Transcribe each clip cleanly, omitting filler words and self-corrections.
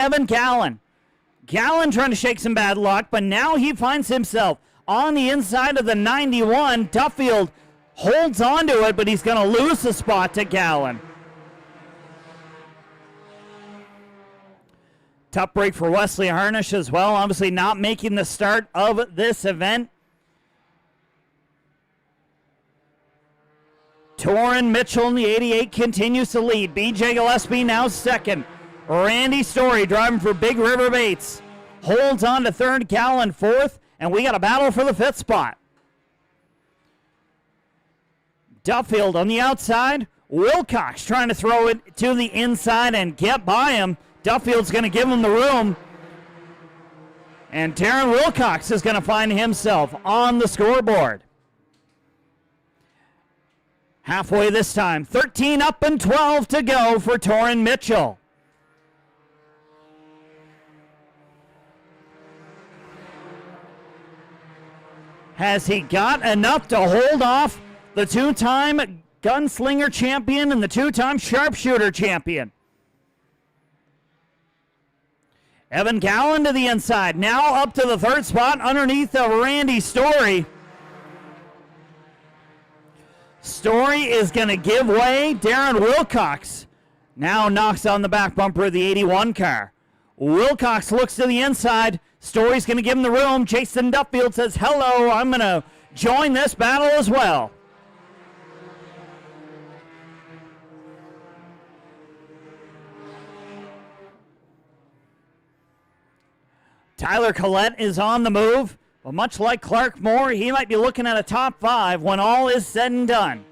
Evan Gallen. Gallen trying to shake some bad luck, but now he finds himself on the inside of the 91. Duffield holds on to it, but he's going to lose the spot to Gallen. Tough break for Wesley Harnish as well. Obviously not making the start of this event. Torrin Mitchell in the 88 continues to lead. BJ Gillespie now second. Randy Story driving for Big River Baits holds on to third, Gallen fourth, and we got a battle for the fifth spot. Duffield on the outside. Wilcox trying to throw it to the inside and get by him. Duffield's going to give him the room. And Darren Wilcox is going to find himself on the scoreboard. Halfway this time. 13 up and 12 to go for Torrin Mitchell. Has he got enough to hold off the two-time gunslinger champion and the two-time sharpshooter champion? Evan Gallen to the inside, now up to the third spot underneath of Randy Story. Story is going to give way. Darren Wilcox now knocks on the back bumper of the 81 car. Wilcox looks to the inside. Story's going to give him the room. Jason Duffield says, hello, I'm going to join this battle as well. Tyler Collette is on the move, but much like Clark Moore, he might be looking at a top 5 when all is said and done.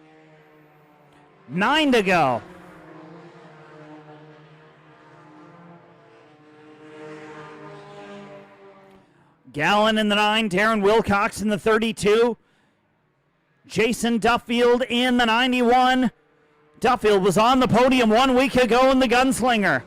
9 to go. Gallen in the 9, Darren Wilcox in the 32. Jason Duffield in the 91. Duffield was on the podium 1 week ago in the Gunslinger.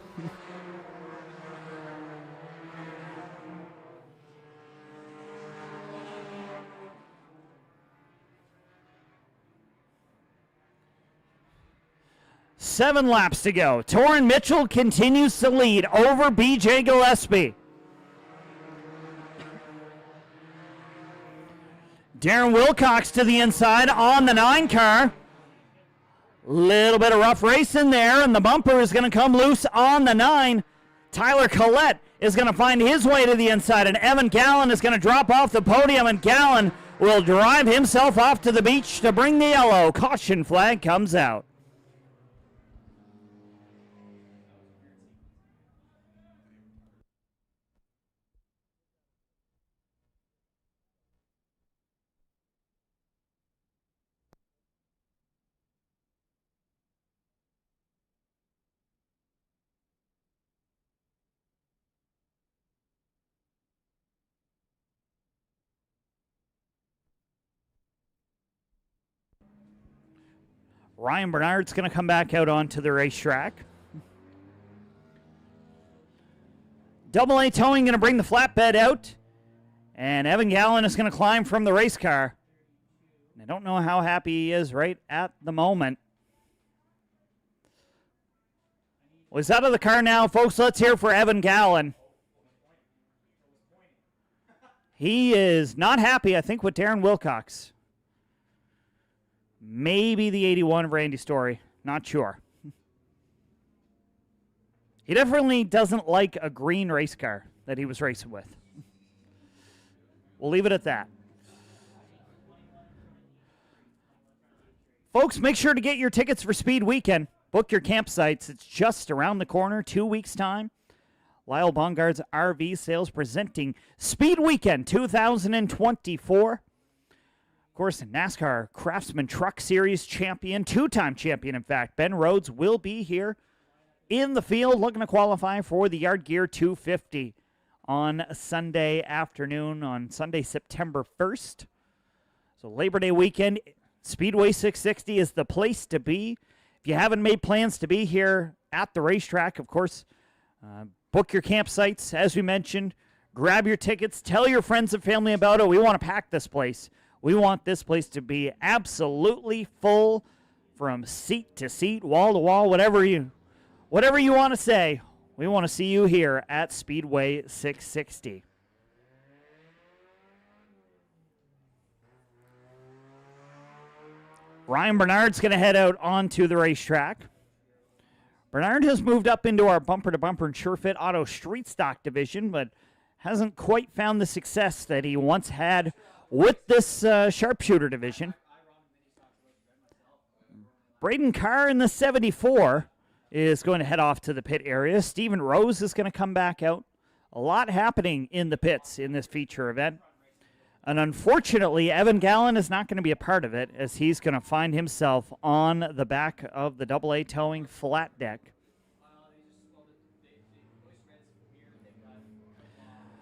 Seven laps to go. Torrin Mitchell continues to lead over BJ Gillespie. Darren Wilcox to the inside on the 9 car. Little bit of rough racing there, and the bumper is going to come loose on the 9. Tyler Collette is going to find his way to the inside, and Evan Gallen is going to drop off the podium, and Gallen will drive himself off to the beach to bring the yellow. Caution flag comes out. Ryan Bernard's going to come back out onto the racetrack. Double A Towing going to bring the flatbed out. And Evan Gallen is going to climb from the race car. I don't know how happy he is right at the moment. Well, he's out of the car now. Folks, let's hear for Evan Gallen. He is not happy, I think, with Darren Wilcox. Maybe the 81 of Randy Story. Not sure. He definitely doesn't like a green race car that he was racing with. We'll leave it at that. Folks, make sure to get your tickets for Speed Weekend. Book your campsites. It's just around the corner, 2 weeks' time. Lyle Bongard's RV Sales presenting Speed Weekend 2024. Of course, NASCAR Craftsman Truck Series champion, two-time champion, in fact, Ben Rhodes will be here in the field looking to qualify for the Yard Gear 250 on Sunday afternoon, on Sunday, September 1st. So Labor Day weekend, Speedway 660 is the place to be. If you haven't made plans to be here at the racetrack, of course, book your campsites, as we mentioned. Grab your tickets. Tell your friends and family about it. We want to pack this place. We want this place to be absolutely full from seat to seat, wall to wall, whatever you want to say. We want to see you here at Speedway 660. Ryan Bernard's going to head out onto the racetrack. Bernard has moved up into our bumper-to-bumper and Shur-Fit Auto Street Stock division, but hasn't quite found the success that he once had with this Sharpshooter division. Braden Carr in the 74 is going to head off to the pit area. Stephen Rose is going to come back out. A lot happening in the pits in this feature event. And unfortunately, Evan Gallen is not going to be a part of it, as he's going to find himself on the back of the AA towing flat deck.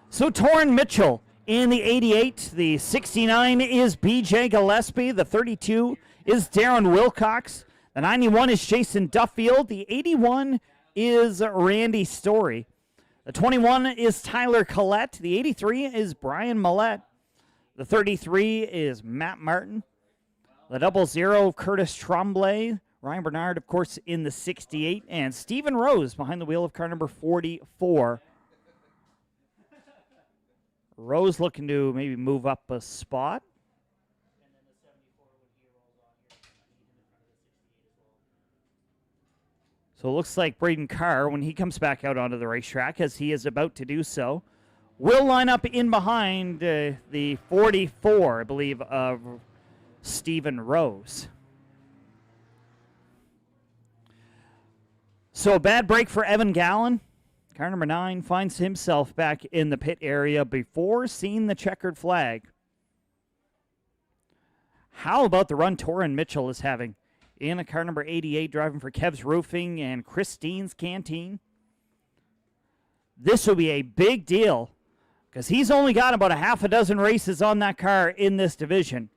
So Torrin Mitchell in the 88. The 69 is BJ Gillespie. The 32 is Darren Wilcox. The 91 is Jason Duffield. The 81 is Randy Story. The 21 is Tyler Collette. The 83 is Brian Millette. The 33 is Matt Martin. The 00, Curtis Tremblay. Ryan Bernard, of course, in the 68. And Stephen Rose behind the wheel of car number 44. Rose looking to maybe move up a spot. So it looks like Braden Carr, when he comes back out onto the racetrack, as he is about to do so, will line up in behind the 44, I believe, of Stephen Rose. So a bad break for Evan Gallen. Car number 9 finds himself back in the pit area before seeing the checkered flag. How about the run Torrin Mitchell is having in a car number 88, driving for Kev's Roofing and Christine's Canteen? This will be a big deal, because he's only got about a half a dozen races on that car in this division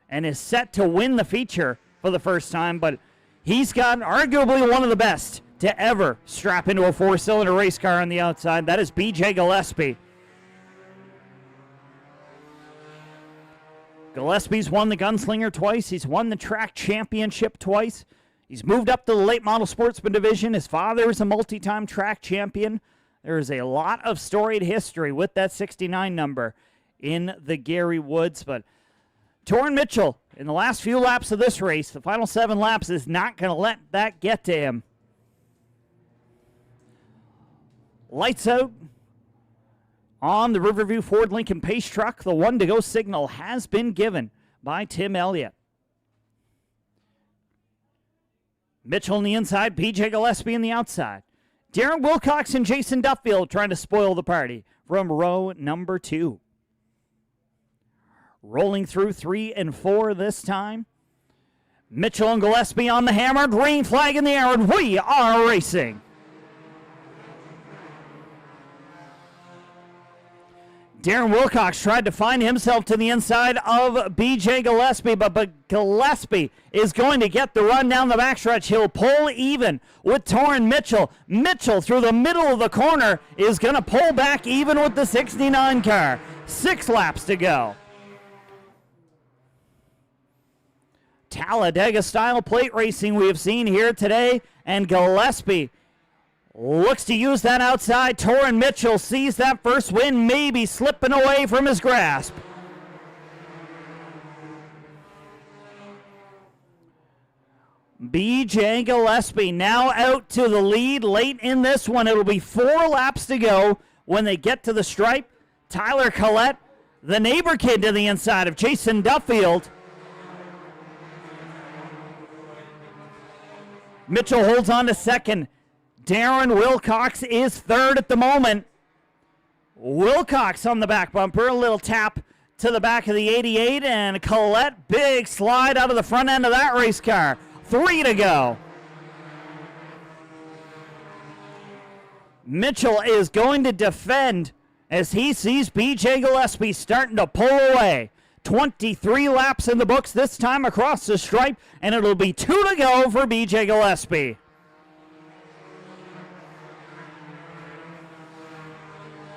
and is set to win the feature for the first time, but he's got arguably one of the best to ever strap into a 4-cylinder race car on the outside. That is BJ Gillespie. Gillespie's won the Gunslinger twice. He's won the track championship twice. He's moved up to the late model sportsman division. His father is a multi-time track champion. There is a lot of storied history with that 69 number in the Gary Woods. But Torrin Mitchell, in the last few laps of this race, the final 7 laps, is not going to let that get to him. Lights out on the Riverview Ford Lincoln Pace truck. The 1-to-go signal has been given by Tim Elliott. Mitchell on the inside, BJ Gillespie on the outside. Darren Wilcox and Jason Duffield trying to spoil the party from row number 2. Rolling through 3 and 4 this time. Mitchell and Gillespie on the hammer. Green flag in the air, and we are racing. Darren Wilcox tried to find himself to the inside of BJ Gillespie, but Gillespie is going to get the run down the backstretch. He'll pull even with Torrin Mitchell. Mitchell through the middle of the corner is going to pull back even with the 69 car. 6 laps to go. Talladega-style plate racing we have seen here today, and Gillespie looks to use that outside. Torrin Mitchell sees that first win maybe slipping away from his grasp. BJ Gillespie now out to the lead late in this one. It'll be 4 laps to go when they get to the stripe. Tyler Collette, the neighbor kid to the inside of Jason Duffield. Mitchell holds on to second. Darren Wilcox is third at the moment. Wilcox on the back bumper, a little tap to the back of the 88, and Collette, big slide out of the front end of that race car. 3 to go. Mitchell is going to defend as he sees BJ Gillespie starting to pull away. 23 laps in the books this time across the stripe, and it'll be 2 to go for BJ Gillespie.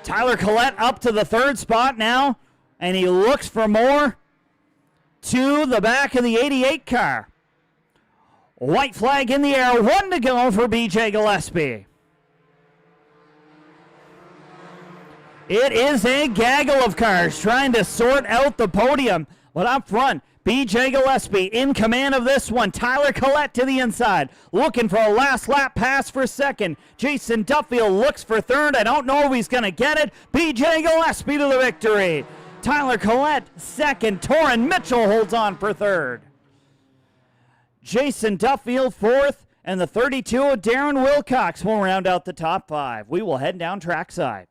Tyler Collette up to the 3rd spot now, and he looks for more to the back of the 88 car. White flag in the air, 1 to go for BJ Gillespie. It is a gaggle of cars trying to sort out the podium. But up front, B.J. Gillespie in command of this one. Tyler Collette to the inside, looking for a last lap pass for second. Jason Duffield looks for third. I don't know if he's going to get it. B.J. Gillespie to the victory. Tyler Collette second. Torrin Mitchell holds on for third. Jason Duffield fourth. And the 32 of Darren Wilcox will round out the top five. We will head down trackside.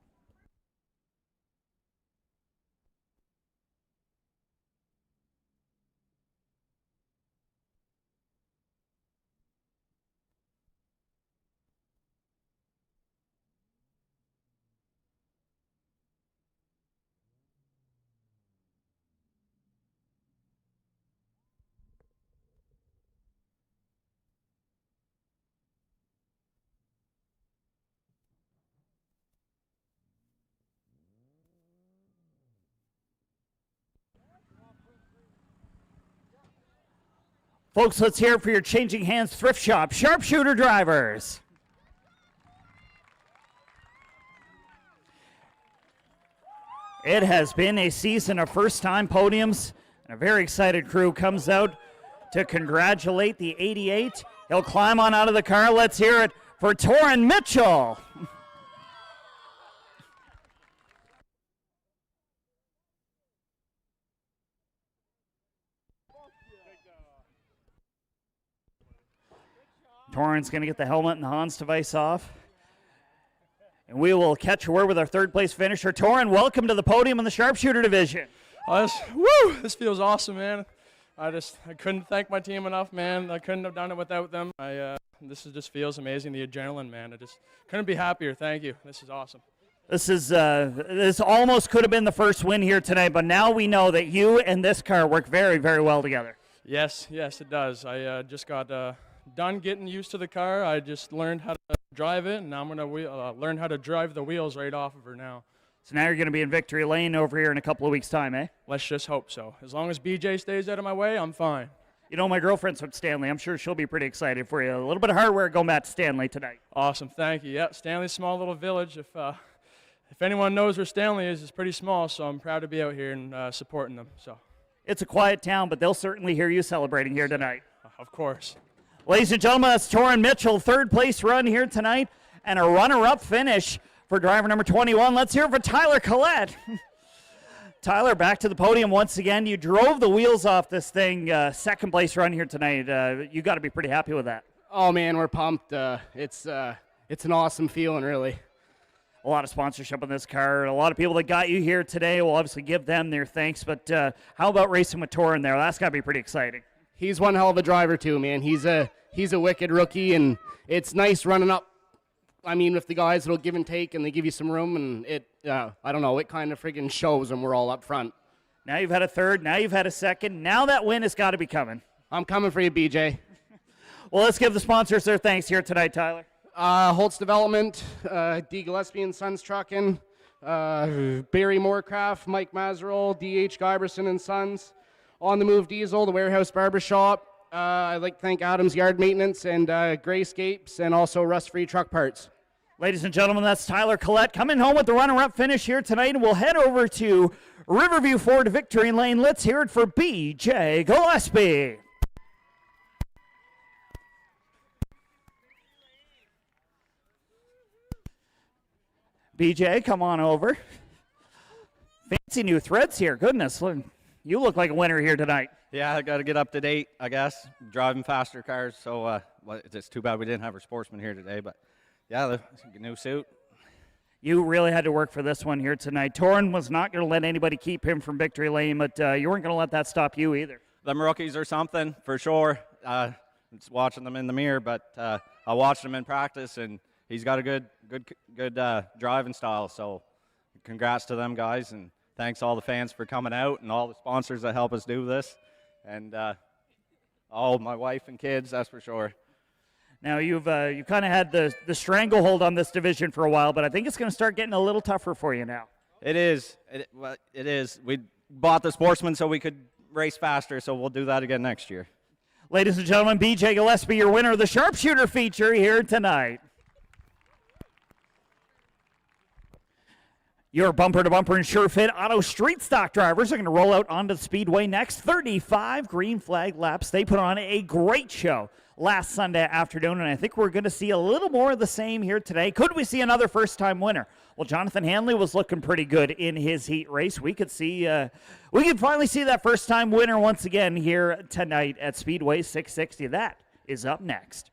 Folks, let's hear it for your changing hands thrift shop, Sharpshooter drivers. It has been a season of first-time podiums, and a very excited crew comes out to congratulate the 88. He'll climb on out of the car. Let's hear it for Torrin Mitchell. Torrin's going to get the helmet and the Hans device off. And we will catch a word with our third place finisher. Torrin, welcome to the podium in the Sharpshooter division. This feels awesome, man. I couldn't thank my team enough, man. I couldn't have done it without them. Just feels amazing, the adrenaline, man. I just couldn't be happier. Thank you. This is awesome. This almost could have been the first win here tonight, but now we know that you and this car work very, very well together. Yes, it does. I just got done getting used to the car. I just learned how to drive it, and now I'm going to learn how to drive the wheels right off of her now. So now you're going to be in victory lane over here in a couple of weeks' time, eh? Let's just hope so. As long as BJ stays out of my way, I'm fine. You know, my girlfriend's from Stanley. I'm sure she'll be pretty excited for you. A little bit of hardware going back to Stanley tonight. Awesome, thank you. Yeah, Stanley's a small little village. If anyone knows where Stanley is, it's pretty small, so I'm proud to be out here and supporting them. So it's a quiet town, but they'll certainly hear you celebrating here tonight. Of course. Ladies and gentlemen, that's Torrin Mitchell, third place run here tonight, and a runner-up finish for driver number 21. Let's hear it for Tyler Collette. Tyler, back to the podium once again. You drove the wheels off this thing, second place run here tonight. You got to be pretty happy with that. Oh man, we're pumped. It's an awesome feeling, really. A lot of sponsorship on this car. A lot of people that got you here today. We'll obviously give them their thanks. But how about racing with Torrin there? That's got to be pretty exciting. He's one hell of a driver too, man. He's a wicked rookie, and it's nice running up. I mean, with the guys that'll give and take, and they give you some room, and I don't know, it kind of friggin' shows when we're all up front. Now you've had a third, now you've had a second, now that win has got to be coming. I'm coming for you, BJ. Well, let's give the sponsors their thanks here tonight, Tyler. Holtz Development, D. Gillespie and Sons Trucking, Barry Moorcraft, Mike Mazerol, D.H. Giberson and Sons, On the Move Diesel, the Warehouse Barbershop. I'd like to thank Adams Yard Maintenance and Grayscapes, and also Rust Free Truck Parts. Ladies and gentlemen, that's Tyler Collette coming home with the runner-up finish here tonight, and we'll head over to Riverview Ford Victory Lane. Let's hear it for B.J. Gillespie. BJ, come on over. Fancy new threads here. Goodness, look, you look like a winner here tonight. Yeah, I got to get up to date, I guess, driving faster cars. So it's too bad we didn't have our sportsman here today. But, yeah, the new suit. You really had to work for this one here tonight. Torrin was not going to let anybody keep him from victory lane, but you weren't going to let that stop you either. Them rookies are something, for sure. It's watching them in the mirror, but I watched him in practice, and he's got a good driving style. So congrats to them guys, and thanks all the fans for coming out and all the sponsors that help us do this. And my wife and kids, that's for sure. Now you've kind of had the stranglehold on this division for a while, but I think it's going to start getting a little tougher for you now. It is. It is. We bought the sportsman so we could race faster, so we'll do that again next year. Ladies and gentlemen, B.J. Gillespie, your winner of the Sharpshooter feature here tonight. Your bumper-to-bumper and Shur-Fit Auto Street Stock drivers are going to roll out onto the Speedway next. 35 green flag laps. They put on a great show last Sunday afternoon, and I think we're going to see a little more of the same here today. Could we see another first-time winner? Well, Jonathan Hanley was looking pretty good in his heat race. We could finally see that first-time winner once again here tonight at Speedway 660. That is up next.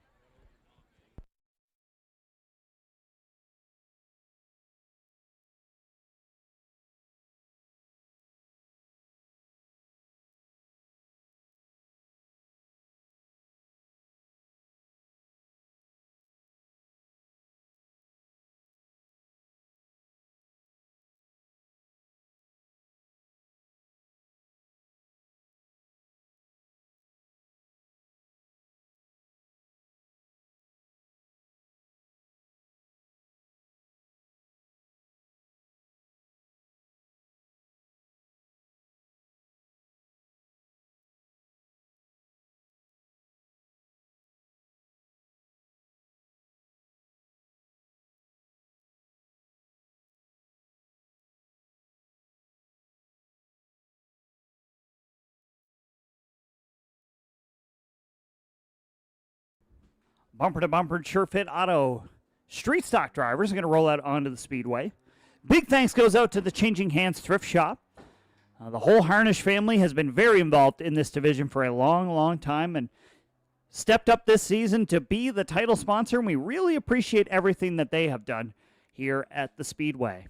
Bumper-to-bumper Shur-Fit Auto Street Stock drivers are going to roll out onto the Speedway. Big thanks goes out to the Changing Hands Thrift Shop. The whole Harnish family has been very involved in this division for a long, long time and stepped up this season to be the title sponsor, and we really appreciate everything that they have done here at the Speedway.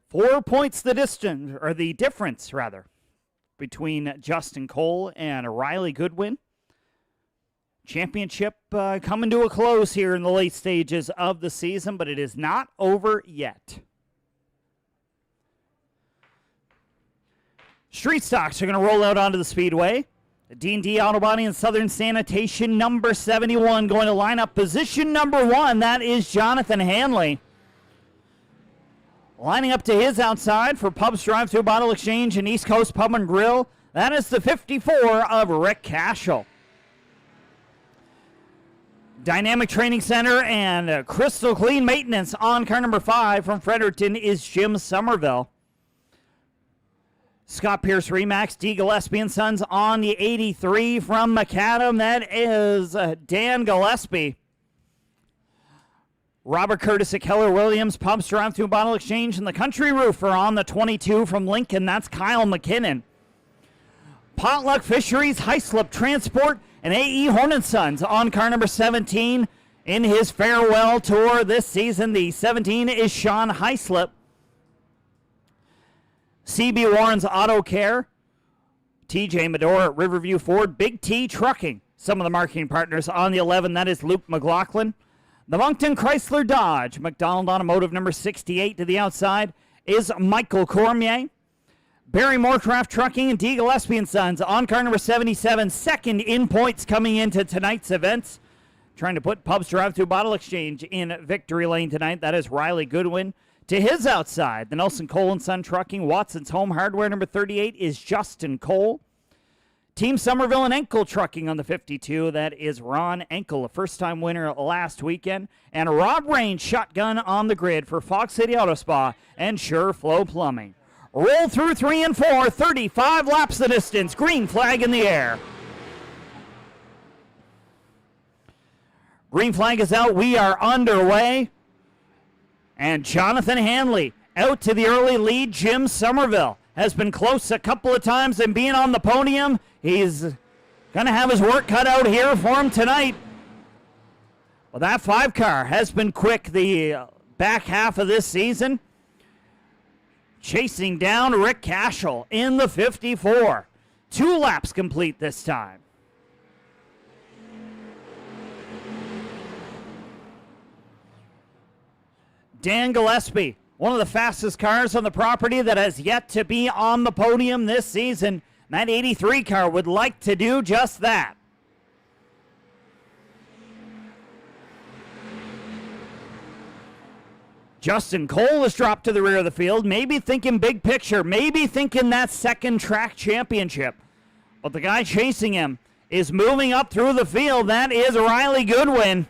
4 points the distance, or the difference, rather, between Justin Cole and Riley Goodwin. Championship coming to a close here in the late stages of the season, but it is not over yet. Street stocks are going to roll out onto the Speedway. D&D Auto Body and Southern Sanitation, number 71, going to line up position number 1. That is Jonathan Hanley. Lining up to his outside for Pubs Drive-Thru Bottle Exchange and East Coast Pub and Grill. That is the 54 of Rick Cashel. Dynamic Training Center and Crystal Clean Maintenance on car number 5 from Fredericton is Jim Somerville. Scott Pierce Remax, D. Gillespie and Sons on the 83 from McAdam. That is Dan Gillespie. Robert Curtis at Keller Williams, Pubs Drive-Thru Bottle Exchange, and the Country Roofer on the 22 from Lincoln. That's Kyle McKinnon. Potluck Fisheries, Hyslop Transport, and A.E. Horn & Sons on car number 17 in his farewell tour this season. The 17 is Sean Hyslop. CB Warren's Auto Care, TJ Medora at Riverview Ford, Big T Trucking. Some of the marketing partners on the 11, that is Luke McLaughlin. The Moncton Chrysler Dodge, McDonald Automotive number 68 to the outside is Michael Cormier. Barry Moorcraft Trucking and D. Gillespie and Sons on car number 77, second in points coming into tonight's events. Trying to put Pubs Drive-Thru Bottle Exchange in victory lane tonight. That is Riley Goodwin. To his outside, the Nelson Cole and Son Trucking, Watson's Home Hardware number 38 is Justin Cole. Team Somerville and Enkel Trucking on the 52, that is Ron Enkel, a first-time winner last weekend. And Rob Rain shotgun on the grid for Fox City Auto Spa and SureFlow Plumbing. Roll through 3 and 4, 35 laps the distance, green flag in the air. Green flag is out, we are underway. And Jonathan Hanley out to the early lead. Jim Somerville has been close a couple of times and being on the podium. He's going to have his work cut out here for him tonight. Well, that 5 car has been quick the back half of this season. Chasing down Rick Cashel in the 54. 2 laps complete this time. Dan Gillespie, one of the fastest cars on the property that has yet to be on the podium this season. That 83 car would like to do just that. Justin Cole has dropped to the rear of the field, maybe thinking big picture, maybe thinking that second track championship. But the guy chasing him is moving up through the field. That is Riley Goodwin.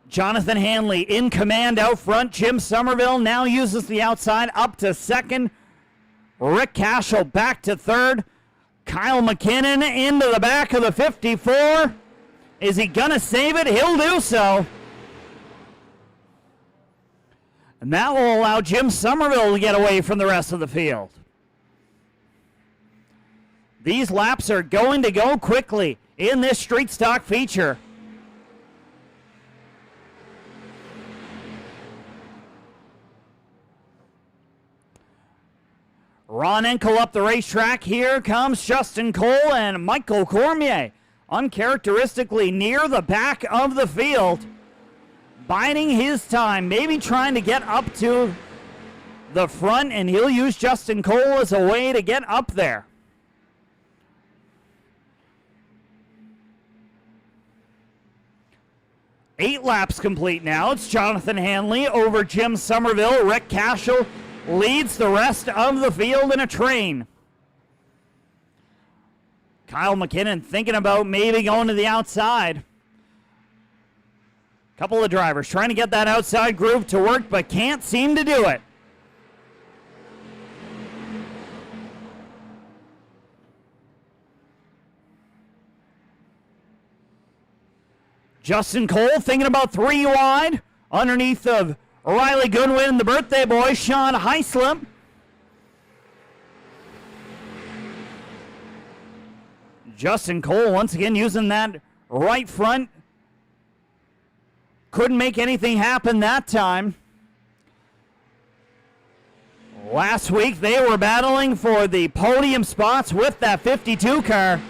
Jonathan Hanley in command out front. Jim Somerville now uses the outside up to second. Rick Cashel back to third. Kyle McKinnon into the back of the 54. Is he going to save it? He'll do so. And that will allow Jim Somerville to get away from the rest of the field. These laps are going to go quickly in this street stock feature. Ron Enkel up the racetrack. Here comes Justin Cole and Michael Cormier, uncharacteristically near the back of the field, biding his time, maybe trying to get up to the front, and he'll use Justin Cole as a way to get up there. Eight laps complete now. It's Jonathan Hanley over Jim Somerville. Rick Cashel leads the rest of the field in a train. Kyle McKinnon thinking about maybe going to the outside. Couple of drivers trying to get that outside groove to work, but can't seem to do it. Justin Cole thinking about 3 wide underneath of Riley Goodwin and the birthday boy, Sean Heislip. Justin Cole once again using that right front. Couldn't make anything happen that time. Last week they were battling for the podium spots with that 52 car.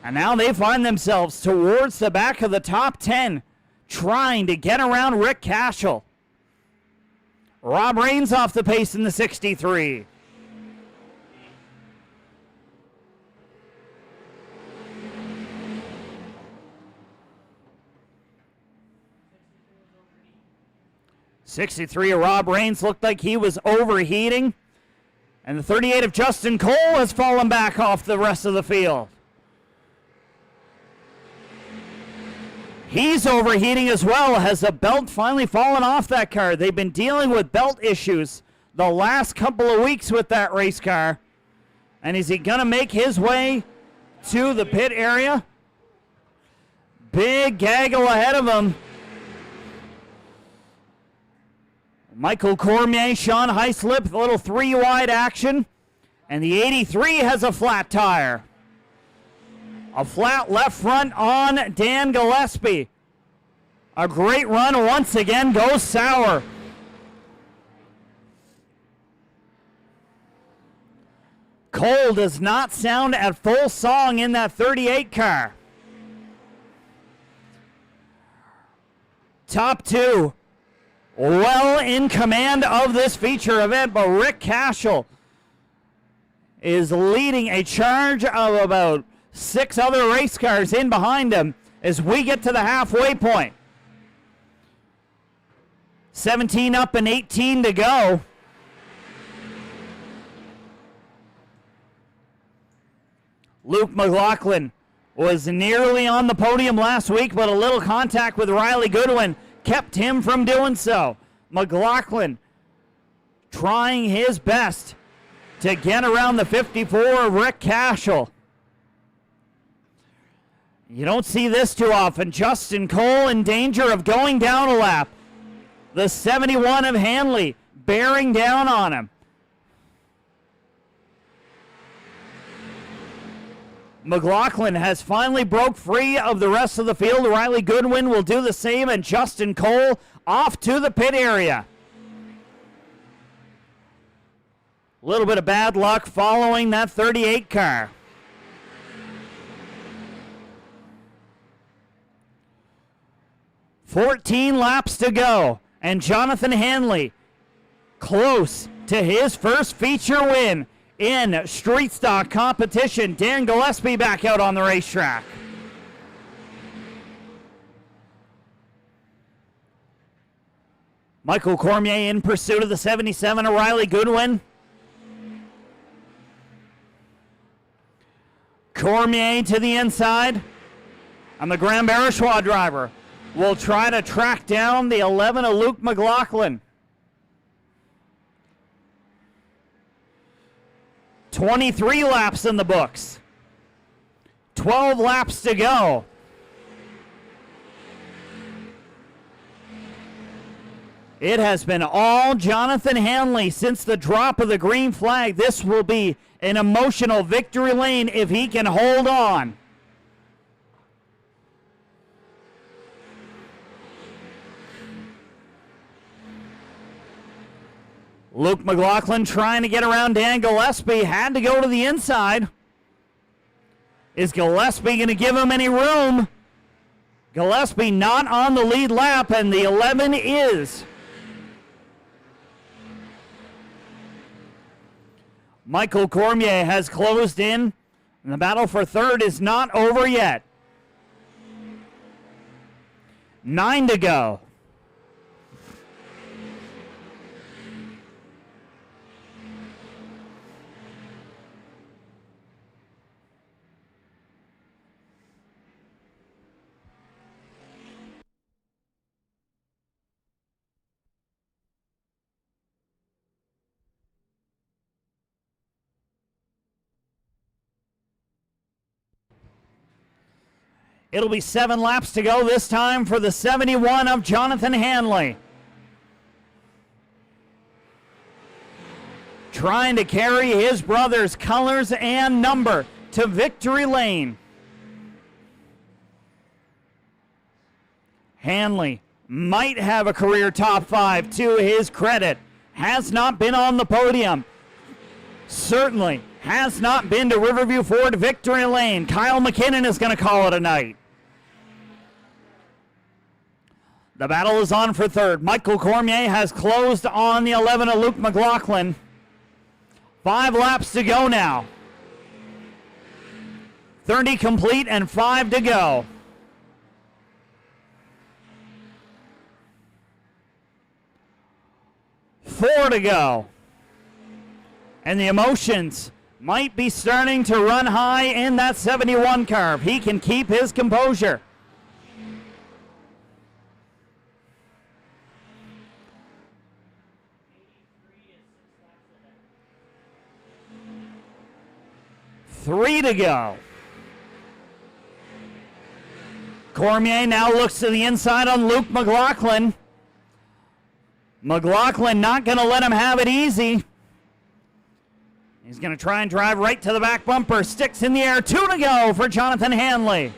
And now they find themselves towards the back of the top 10, trying to get around Rick Cashel. Rob Raines off the pace in the 63. '63 of Rob Raines looked like he was overheating. And the 38 of Justin Cole has fallen back off the rest of the field. He's overheating as well. Has the belt finally fallen off that car? They've been dealing with belt issues the last couple of weeks with that race car. And is he going to make his way to the pit area? Big gaggle ahead of him. Michael Cormier, Sean Heislip, a little 3 wide action. And the 83 has a flat tire. A flat left front on Dan Gillespie. A great run once again goes sour. Cole does not sound at full song in that 38 car. Top 2. Well in command of this feature event, but Rick Cashel is leading a charge of about 6 other race cars in behind him as we get to the halfway point. 17 up and 18 to go. Luke McLaughlin was nearly on the podium last week, but a little contact with Riley Goodwin kept him from doing so. McLaughlin trying his best to get around the 54 of Rick Cashel. You don't see this too often. Justin Cole in danger of going down a lap. The 71 of Hanley bearing down on him. McLaughlin has finally broke free of the rest of the field. Riley Goodwin will do the same, and Justin Cole off to the pit area. A little bit of bad luck following that 38 car. "14 laps to go, and Jonathan Hanley close to his first feature win in street stock competition. Dan Gillespie back out on the racetrack. Michael Cormier in pursuit of the 77 of Riley Goodwin. Cormier to the inside. And the Grand Barishois driver will try to track down the 11 of Luke McLaughlin. 23 laps in the books. 12 laps to go. It has been all Jonathan Hanley since the drop of the green flag. This will be an emotional victory lane if he can hold on. Luke McLaughlin trying to get around Dan Gillespie. Had to go to the inside. Is Gillespie going to give him any room? Gillespie not on the lead lap, and the 11 is. Michael Cormier has closed in, and the battle for third is not over yet. 9 to go. It'll be 7 laps to go this time for the 71 of Jonathan Hanley. Trying to carry his brother's colors and number to victory lane. Hanley might have a career top 5 to his credit. Has not been on the podium. Certainly has not been to Riverview Ford victory lane. Kyle McKinnon is going to call it a night. The battle is on for third. Michael Cormier has closed on the 11 of Luke McLaughlin. 5 laps to go now. 30 complete and 5 to go. Four to go. And the emotions might be starting to run high in that 71 car. If he can keep his composure. Three to go. Cormier now looks to the inside on Luke McLaughlin. McLaughlin not going to let him have it easy. He's going to try and drive right to the back bumper. Sticks in the air. 2 to go for Jonathan Hanley.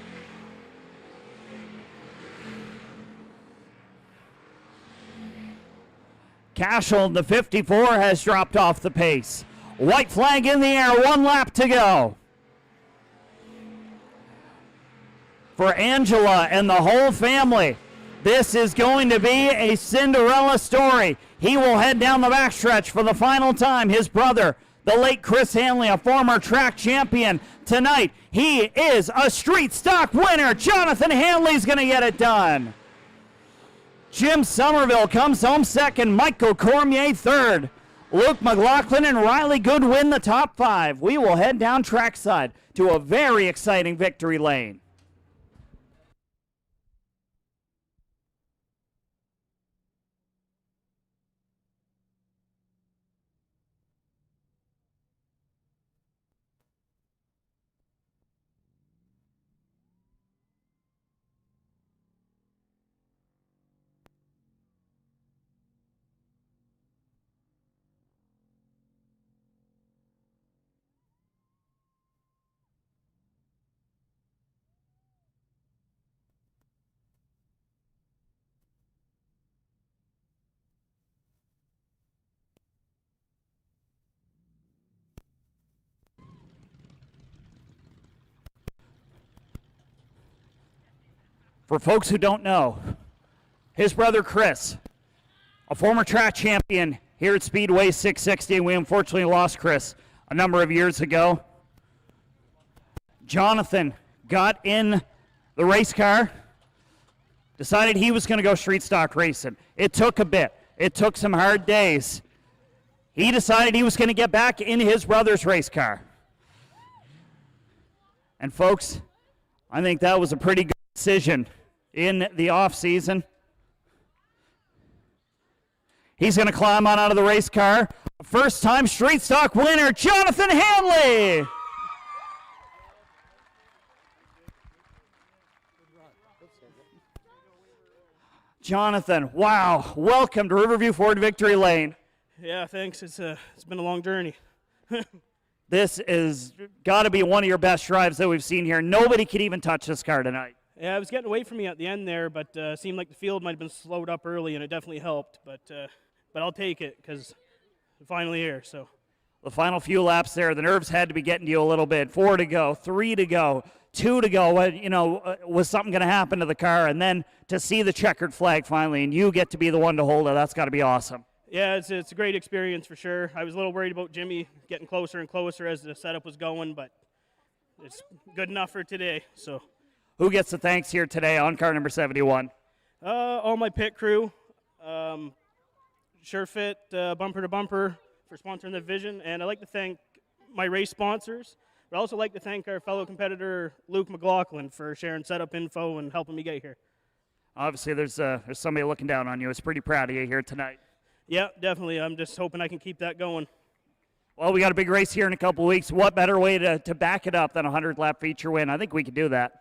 Cashel, the 54, has dropped off the pace. White flag in the air. 1 lap to go. For Angela and the whole family, this is going to be a Cinderella story. He will head down the backstretch for the final time. His brother, the late Chris Hanley, a former track champion. Tonight, he is a street stock winner. Jonathan Hanley's going to get it done. Jim Somerville comes home second. Michael Cormier third. Luke McLaughlin and Riley Goodwin the top 5. We will head down trackside to a very exciting victory lane. For folks who don't know, his brother Chris, a former track champion here at Speedway 660, we unfortunately lost Chris a number of years ago. Jonathan got in the race car, decided he was going to go street stock racing. It took a bit. It took some hard days. He decided he was going to get back in his brother's race car. And folks, I think that was a pretty good decision in the off season. He's going to climb on out of the race car. First time street stock winner, Jonathan Hanley. Jonathan, wow, welcome to Riverview Ford Victory Lane. Yeah, thanks. It's been a long journey. This is got to be one of your best drives that we've seen here. Nobody could even touch this car tonight. Yeah, it was getting away from me at the end there, but seemed like the field might have been slowed up early, and it definitely helped. But I'll take it because I'm finally here. So the final few laps there, the nerves had to be getting to you a little bit. 4 to go, 3 to go, 2 to go. Was something going to happen to the car? And then to see the checkered flag finally, and you get to be the one to hold it, that's got to be awesome. yeah, it's a great experience for sure. I was a little worried about Jimmy getting closer and closer as the setup was going, but it's good enough for today. So who gets the thanks here today on car number 71? all my pit crew, Shur-Fit Bumper to Bumper for sponsoring the division, and I'd like to thank my race sponsors. But I'd also like to thank our fellow competitor Luke McLaughlin for sharing setup info and helping me get here. Obviously, there's somebody looking down on you. It's pretty proud of you here tonight. Yeah, definitely. I'm just hoping I can keep that going. Well, we got a big race here in a couple of weeks. What better way to back it up than a 100-lap feature win? I think we can do that.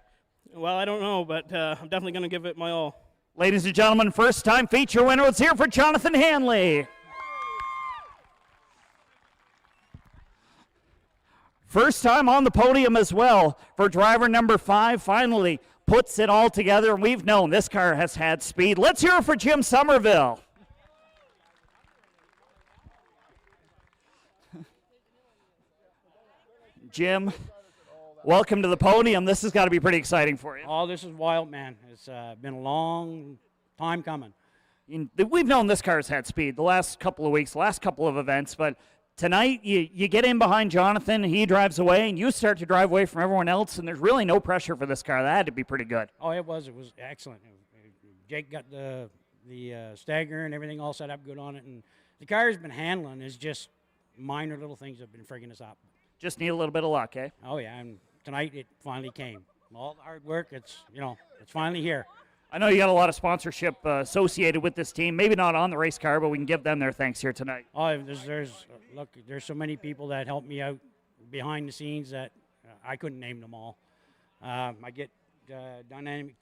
Well, I don't know, but I'm definitely going to give it my all. Ladies and gentlemen, first-time feature winner. Let's hear for Jonathan Hanley. First time on the podium as well for driver number 5. Finally puts it all together. We've known this car has had speed. Let's hear it for Jim Somerville. Jim, welcome to the podium. This has got to be pretty exciting for you. Oh, this is wild, man. It's been a long time coming. We've known this car has had speed the last couple of weeks, last couple of events, but tonight you get in behind Jonathan, he drives away, and you start to drive away from everyone else, and there's really no pressure for this car. That had to be pretty good. Oh, it was excellent. Jake got the stagger and everything all set up good on it, and the car's been handling is just minor little things that have been frigging us up. Just need a little bit of luck, eh? Oh yeah, and tonight it finally came. All the hard work, it's finally here. I know you got a lot of sponsorship associated with this team. Maybe not on the race car, but we can give them their thanks here tonight. Oh, there's so many people that help me out behind the scenes that I couldn't name them all. I get Dynamic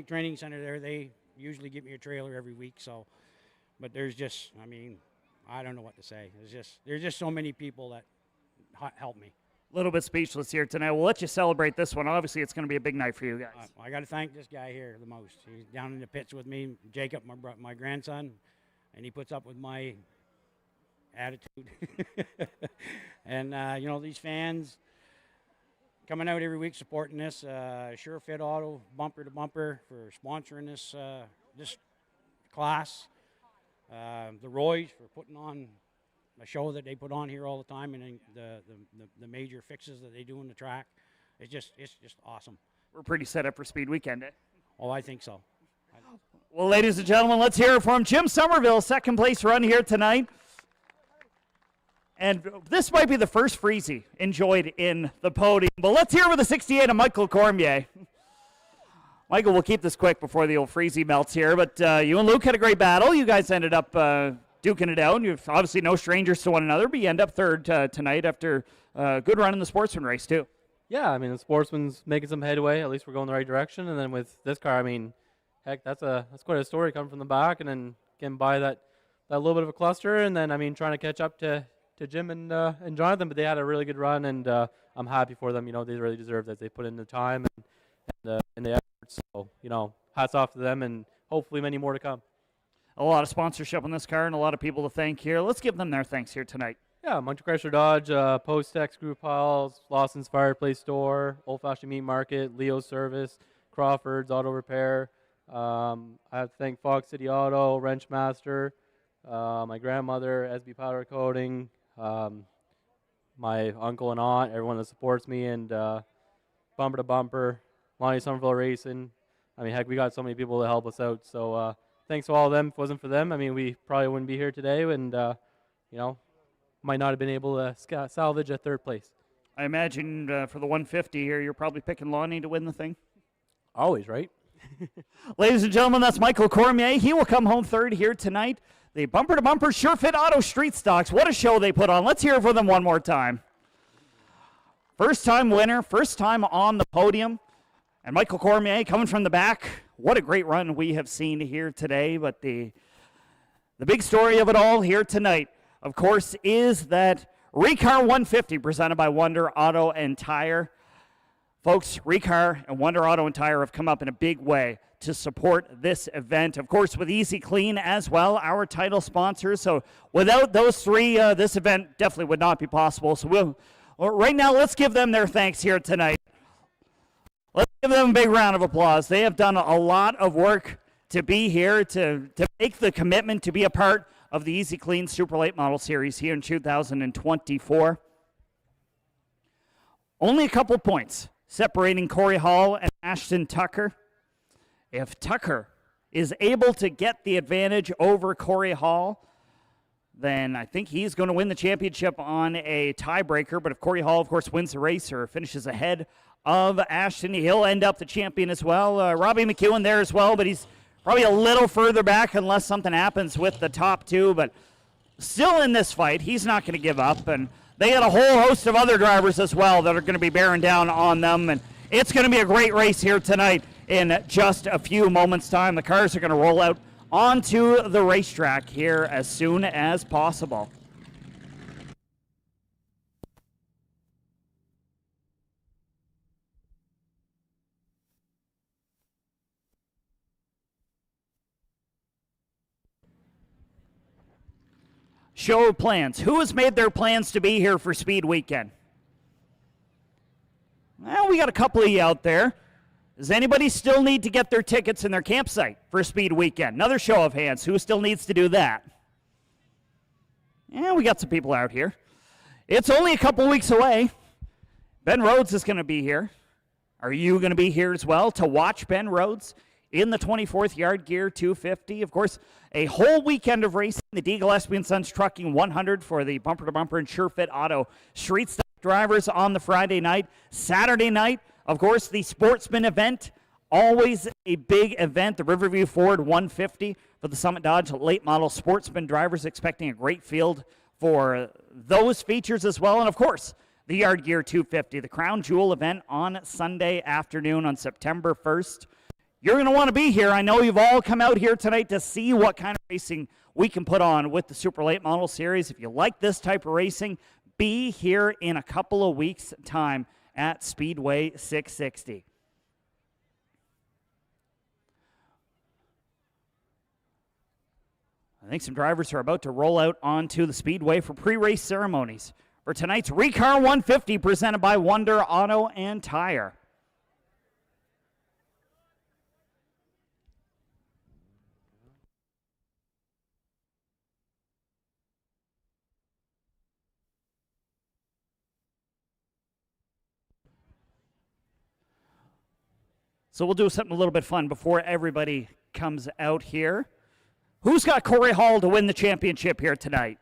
Training Center there. They usually give me a trailer every week. So, but there's just, I don't know what to say. There's just so many people that help me. A little bit speechless here tonight. We'll let you celebrate this one. Obviously, it's going to be a big night for you guys. I got to thank this guy here the most. He's down in the pits with me, Jacob, my grandson, and he puts up with my attitude. And, these fans coming out every week supporting this, Shur-Fit Auto Bumper to Bumper for sponsoring this class, the Roys for putting on a show that they put on here all the time, and then the major fixes that they do in the track. It's just awesome. We're pretty set up for Speed Weekend, eh? Oh, I think so. Well, ladies and gentlemen, let's hear it from Jim Somerville, second place run here tonight. And this might be the first Freezy enjoyed in the podium, but let's hear it with the 68 of Michael Cormier. Michael, we'll keep this quick before the old Freezy melts here, but you and Luke had a great battle. You guys ended up duking it out. You're obviously no strangers to one another, but you end up third tonight after a good run in the Sportsman race, too. Yeah, the Sportsman's making some headway. At least we're going the right direction. And then with this car, heck, that's quite a story coming from the back and then getting by that little bit of a cluster. And then, trying to catch up to Jim and Jonathan, but they had a really good run, and I'm happy for them. They really deserve that. They put in the time and the effort. So, hats off to them, and hopefully many more to come. A lot of sponsorship on this car and a lot of people to thank here. Let's give them their thanks here tonight. Yeah, Montreal Chrysler Dodge, Post-Tex Group Halls, Lawson's Fireplace Store, Old Fashioned Meat Market, Leo's Service, Crawford's Auto Repair. I have to thank Fox City Auto, Wrench Master, my grandmother, SB Powder Coating, my uncle and aunt, everyone that supports me, and Bumper to Bumper, Lonnie Somerville Racing. Heck, we got so many people to help us out. So thanks to all of them. If it wasn't for them, I mean, we probably wouldn't be here today, and you know, might not have been able to salvage a third place. I imagine for the 150 here, you're probably picking Lonnie to win the thing. Always, right? Ladies and gentlemen, that's Michael Cormier. He will come home third here tonight. The bumper-to-bumper Shur-Fit Auto Street Stocks. What a show they put on. Let's hear it for them one more time. First-time winner, first time on the podium. And Michael Cormier coming from the back. What a great run we have seen here today. But the big story of it all here tonight, of course, is that ReCar 150 presented by Wonder Auto and Tire. Folks, ReCar and Wonder Auto and Tire have come up in a big way to support this event. Of course, with Easy-Kleen as well, our title sponsors. So without those three, this event definitely would not be possible. So right now, let's give them their thanks here tonight. Let's give them a big round of applause. They have done a lot of work to be here, to make the commitment to be a part of the Easy-Kleen Super Late Model Series here in 2024. Only a couple points separating Cory Hall and Ashton Tucker. If Tucker is able to get the advantage over Cory Hall, then I think he's going to win the championship on a tiebreaker. But if Cory Hall, of course, wins the race or finishes ahead of Ashton, he'll end up the champion as well. Robbie McEwen there as well, but he's probably a little further back unless something happens with the top two. But still in this fight, he's not going to give up. And they got a whole host of other drivers as well that are going to be bearing down on them. And it's going to be a great race here tonight in just a few moments' time. The cars are going to roll out onto the racetrack here as soon as possible. Show of plans. Who has made their plans to be here for Speed Weekend? Well, we got a couple of you out there. Does anybody still need to get their tickets in their campsite for Speed Weekend? Another show of hands. Who still needs to do that? Yeah, we got some people out here. It's only a couple weeks away. Ben Rhodes is going to be here. Are you going to be here as well to watch Ben Rhodes in the 24th Yard Gear 250? Of course, a whole weekend of racing. The D. Gillespie & Sons Trucking 100 for the bumper-to-bumper and Shur-Fit Auto Street Stock drivers on the Friday night. Saturday night, of course, the Sportsman event, always a big event. The Riverview Ford 150 for the Summit Dodge late model Sportsman drivers, expecting a great field for those features as well. And of course, the Yard Gear 250, the Crown Jewel event on Sunday afternoon on September 1st. You're going to want to be here. I know you've all come out here tonight to see what kind of racing we can put on with the Super Late Model Series. If you like this type of racing, be here in a couple of weeks' time at Speedway 660. I think some drivers are about to roll out onto the Speedway for pre-race ceremonies for tonight's ReCar 150 presented by Wonder Auto and Tire. So we'll do something a little bit fun before everybody comes out here. Who's got Cory Hall to win the championship here tonight?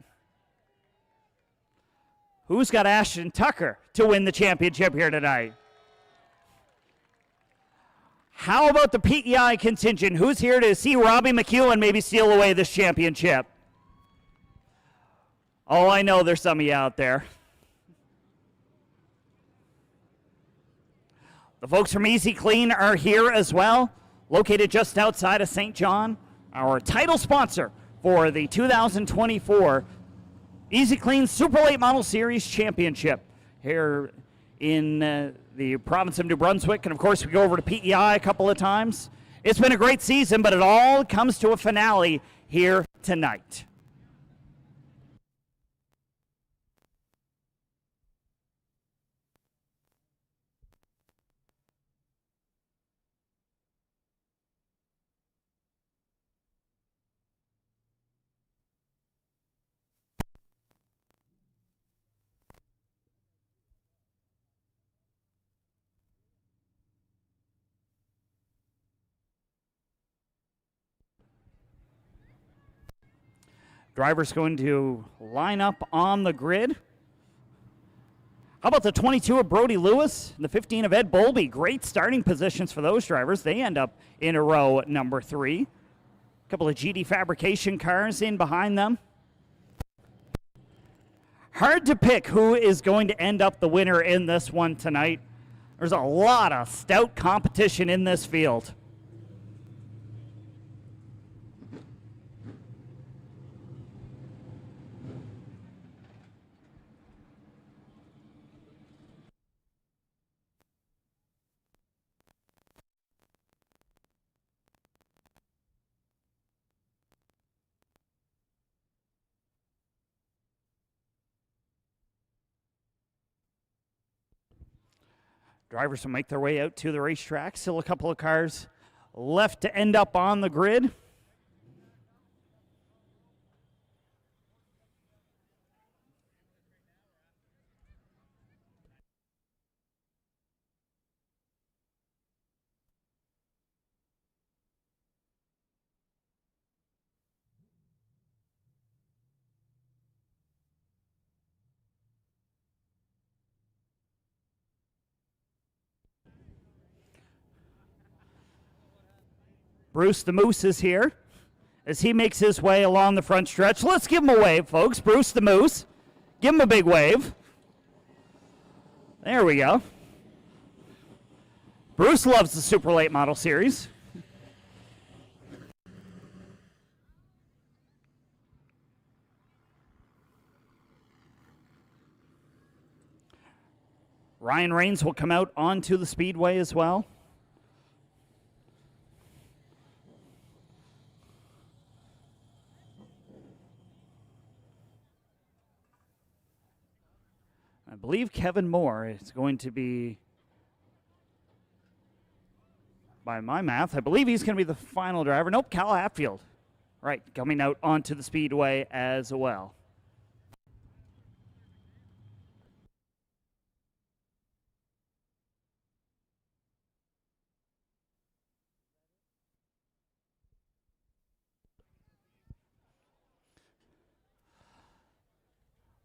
Who's got Ashton Tucker to win the championship here tonight? How about the PEI contingent? Who's here to see Robbie McEwen maybe steal away this championship? Oh, I know there's some of you out there. The folks from Easy-Kleen are here as well, located just outside of St. John, our title sponsor for the 2024 Easy-Kleen Super Late Model Series Championship here in the province of New Brunswick. And of course, we go over to PEI a couple of times. It's been a great season, but it all comes to a finale here tonight. Driver's going to line up on the grid. How about the 22 of Brody Lewis and the 15 of Ed Bolby? Great starting positions for those drivers. They end up in a row number 3. A couple of GD Fabrication cars in behind them. Hard to pick who is going to end up the winner in this one tonight. There's a lot of stout competition in this field. Drivers will make their way out to the racetrack. Still a couple of cars left to end up on the grid. Bruce the Moose is here as he makes his way along the front stretch. Let's give him a wave, folks. Bruce the Moose. Give him a big wave. There we go. Bruce loves the Super Late Model Series. Ryan Rains will come out onto the Speedway as well. I believe Kevin Moore is going to be, by my math, I believe he's going to be the final driver. Nope, Cal Hatfield. Right, coming out onto the Speedway as well.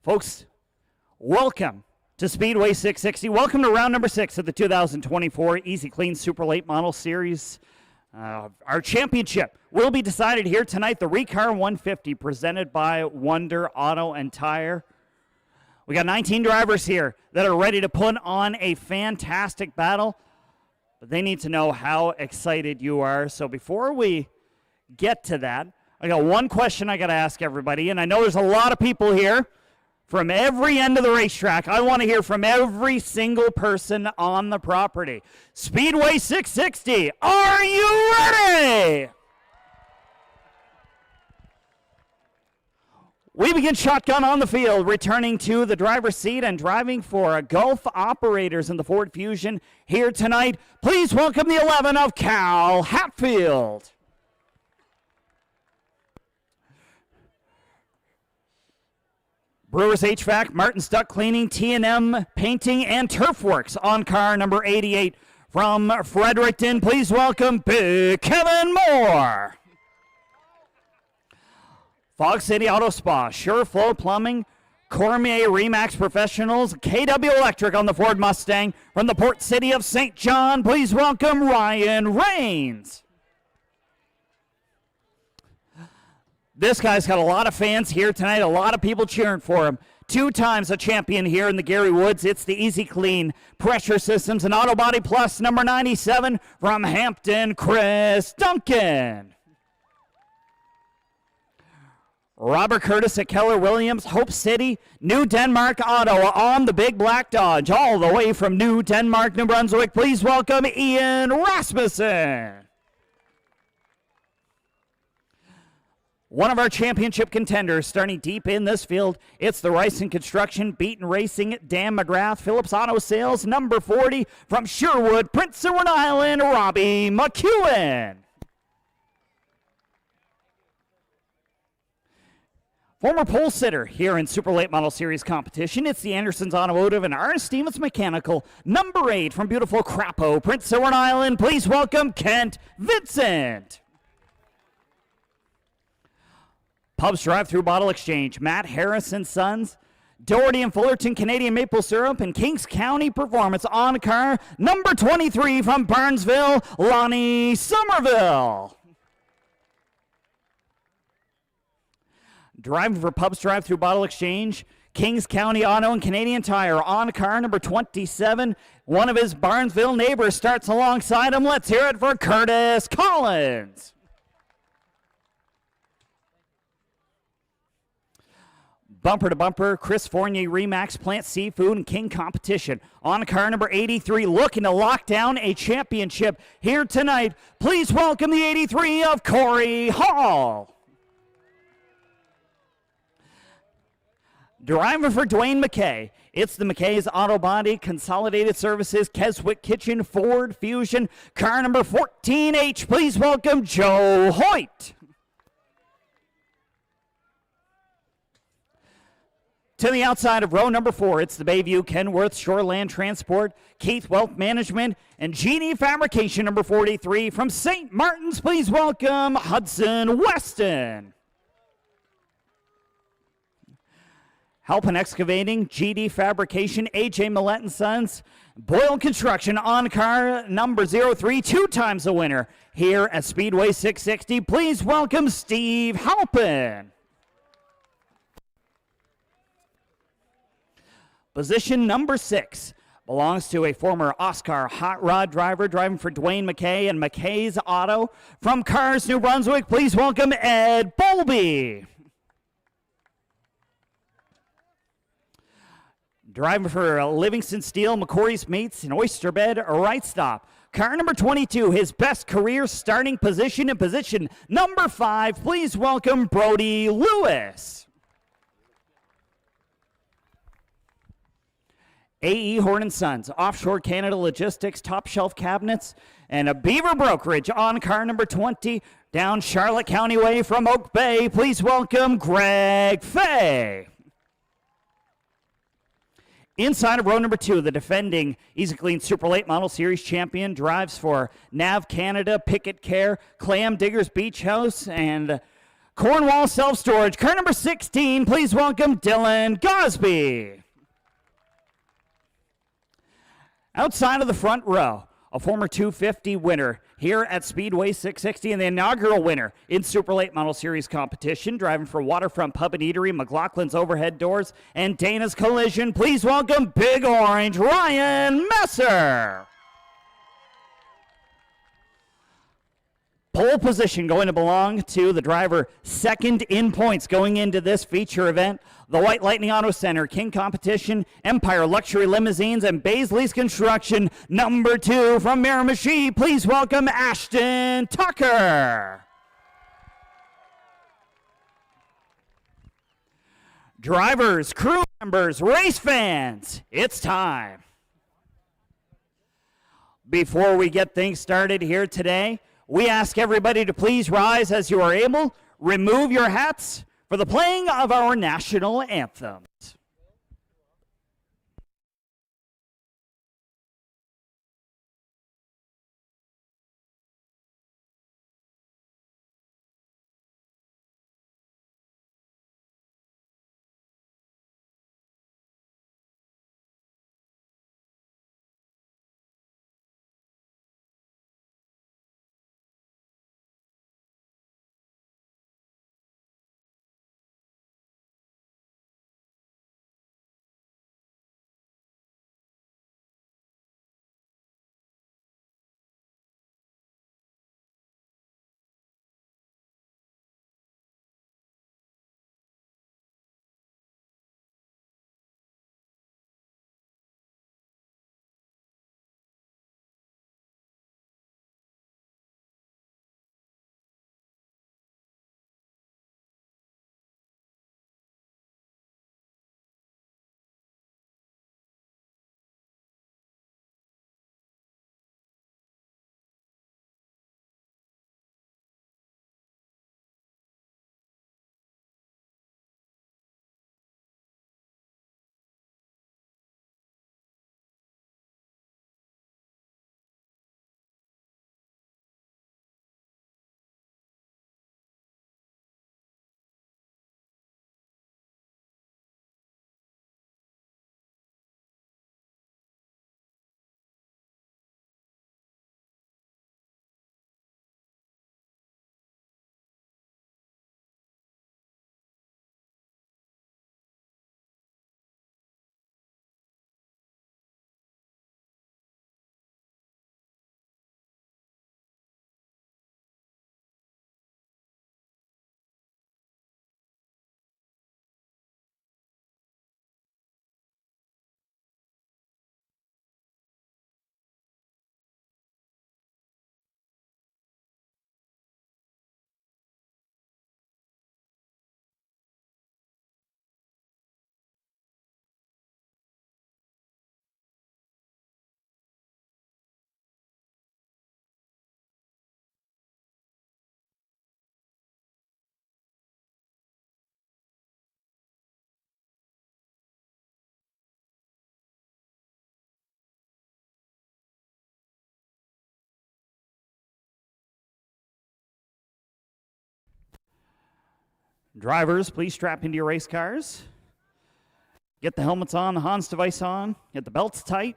Folks, welcome to Speedway 660. Welcome to round number 6 of the 2024 Easy-Kleen Super Late Model Series. Our championship will be decided here tonight, the ReCar 150 presented by Wonder Auto and Tire. We got 19 drivers here that are ready to put on a fantastic battle, but they need to know how excited you are. So before we get to that, I got one question I got to ask everybody, and I know there's a lot of people here from every end of the racetrack. I want to hear from every single person on the property. Speedway 660, are you ready? We begin shotgun on the field, returning to the driver's seat and driving for Gulf Operators in the Ford Fusion here tonight. Please welcome the 11 of Cal Hatfield. Brewers HVAC, Martin's Duct Cleaning, T&M Painting, and Turf Works on car number 88 from Fredericton. Please welcome Big Kevin Moore. Fog City Auto Spa, Sure Flow Plumbing, Cormier Remax Professionals, KW Electric on the Ford Mustang from the Port City of St. John. Please welcome Ryan Rains. This guy's got a lot of fans here tonight, a lot of people cheering for him. 2 times a champion here in the Gary Woods. It's the Easy-Kleen Pressure Systems and Auto Body Plus number 97 from Hampton, Chris Duncan. Robert Curtis at Keller Williams, Hope City, New Denmark Auto on the big black Dodge, all the way from New Denmark, New Brunswick. Please welcome Ian Rasmussen. One of our championship contenders starting deep in this field. It's the Ryson Construction, Beaton Racing, Dan McGrath, Phillips Auto Sales, number 40 from Sherwood, Prince Edward Island, Robbie McEwen. Former pole sitter here in Super Late Model Series competition. It's the Andersons Automotive and R. Stevens Mechanical, number 8 from beautiful Crapo, Prince Edward Island. Please welcome Kent Vincent. Pubs Drive-Through Bottle Exchange, Matt Harris and Sons, Doherty and Fullerton Canadian Maple Syrup, and Kings County Performance on car number 23 from Burnsville, Lonnie Somerville. Driving for Pubs Drive-Through Bottle Exchange, Kings County Auto and Canadian Tire on car number 27. One of his Barnesville neighbors starts alongside him. Let's hear it for Curtis Collins. Bumper to bumper, Chris Fournier Remax Plant Seafood and King Competition on car number 83, looking to lock down a championship here tonight. Please welcome the 83 of Cory Hall. Driver for Dwayne McKay, it's the McKay's Auto Body Consolidated Services, Keswick Kitchen, Ford Fusion, car number 14H. Please welcome Joe Hoyt. To the outside of row number 4, it's the Bayview Kenworth Shoreland Transport, Keith Wealth Management, and GD Fabrication number 43 from St. Martin's. Please welcome Hudson Weston. Halpin Excavating, GD Fabrication, AJ Millette and Sons, Boyle Construction on car number 03, 2 times the winner here at Speedway 660. Please welcome Steve Halpin. Position number 6 belongs to a former Oscar hot rod driver driving for Dwayne McKay and McKay's Auto. From Cars, New Brunswick, please welcome Ed Bowlby. Driving for Livingston Steel, McCory's Meats, and Oyster Bed, Right Stop. Car number 22, his best career starting position in position number 5. Please welcome Brody Lewis. AE Horn & Sons, Offshore Canada Logistics, Top Shelf Cabinets, and a Beaver Brokerage on car number 20, down Charlotte County Way from Oak Bay. Please welcome Greg Fay. Inside of row number 2, the defending Easy-Kleen Super Late Model Series champion drives for Nav Canada, Picket Care, Clam Diggers Beach House, and Cornwall Self Storage. Car number 16, please welcome Dylan Gosby. Outside of the front row, a former 250 winner here at Speedway 660 and the inaugural winner in Super Late Model Series competition, driving for Waterfront Pub and Eatery, McLaughlin's Overhead Doors, and Dana's Collision. Please welcome Big Orange Ryan Messer. Pole position going to belong to the driver second in points going into this feature event. The White Lightning Auto Center, King Competition, Empire Luxury Limousines, and Baisley's Construction, number 2 from Miramichi. Please welcome Ashton Tucker. Drivers, crew members, race fans, it's time. Before we get things started here today, we ask everybody to please rise as you are able. Remove your hats for the playing of our national anthem. Drivers, please strap into your race cars. Get the helmets on, the Hans device on, get the belts tight.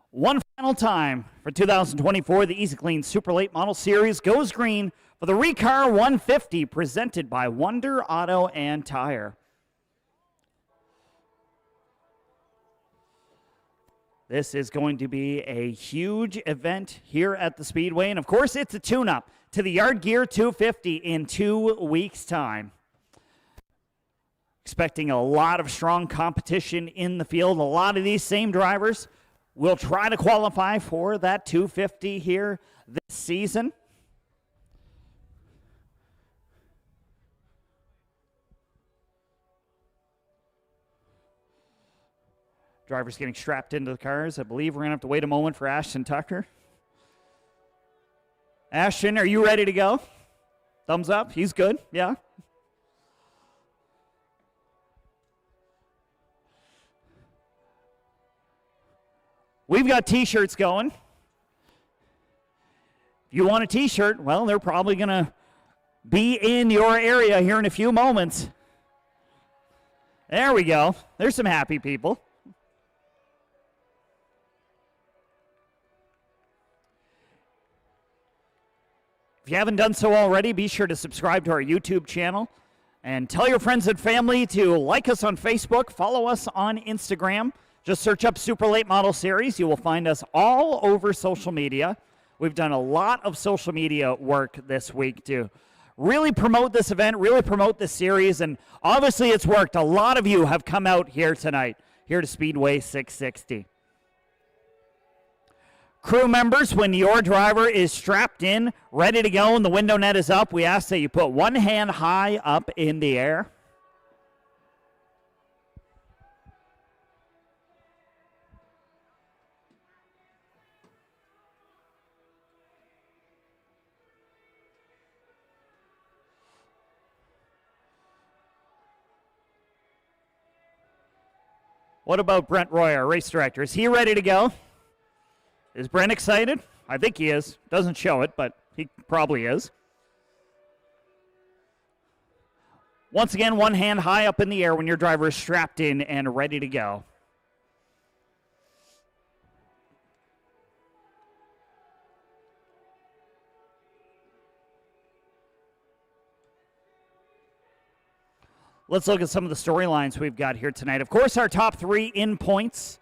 One final time for 2024, the Easy-Kleen Super Late Model Series goes green for the ReCar 150 presented by Wonder Auto and Tire. This is going to be a huge event here at the Speedway, and of course it's a tune-up to the Yard Gear 250 in 2 weeks' time. Expecting a lot of strong competition in the field. A lot of these same drivers will try to qualify for that 250 here this season. Drivers getting strapped into the cars. I believe we're going to have to wait a moment for Ashton Tucker. Ashton, are you ready to go? Thumbs up. He's good. Yeah. We've got T-shirts going. If you want a T-shirt, well, they're probably going to be in your area here in a few moments. There we go. There's some happy people. If you haven't done so already, be sure to subscribe to our YouTube channel and tell your friends and family to like us on Facebook, follow us on Instagram. Just search up Super Late Model Series. You will find us all over social media. We've done a lot of social media work this week to really promote this event, really promote this series, and obviously it's worked. A lot of you have come out here tonight, here to Speedway 660. Crew members, when your driver is strapped in, ready to go, and the window net is up, we ask that you put one hand high up in the air. What about Brent Roy, our race director? Is he ready to go? Is Brent excited? I think he is. Doesn't show it, but he probably is. Once again, one hand high up in the air when your driver is strapped in and ready to go. Let's look at some of the storylines we've got here tonight. Of course, our top three in points.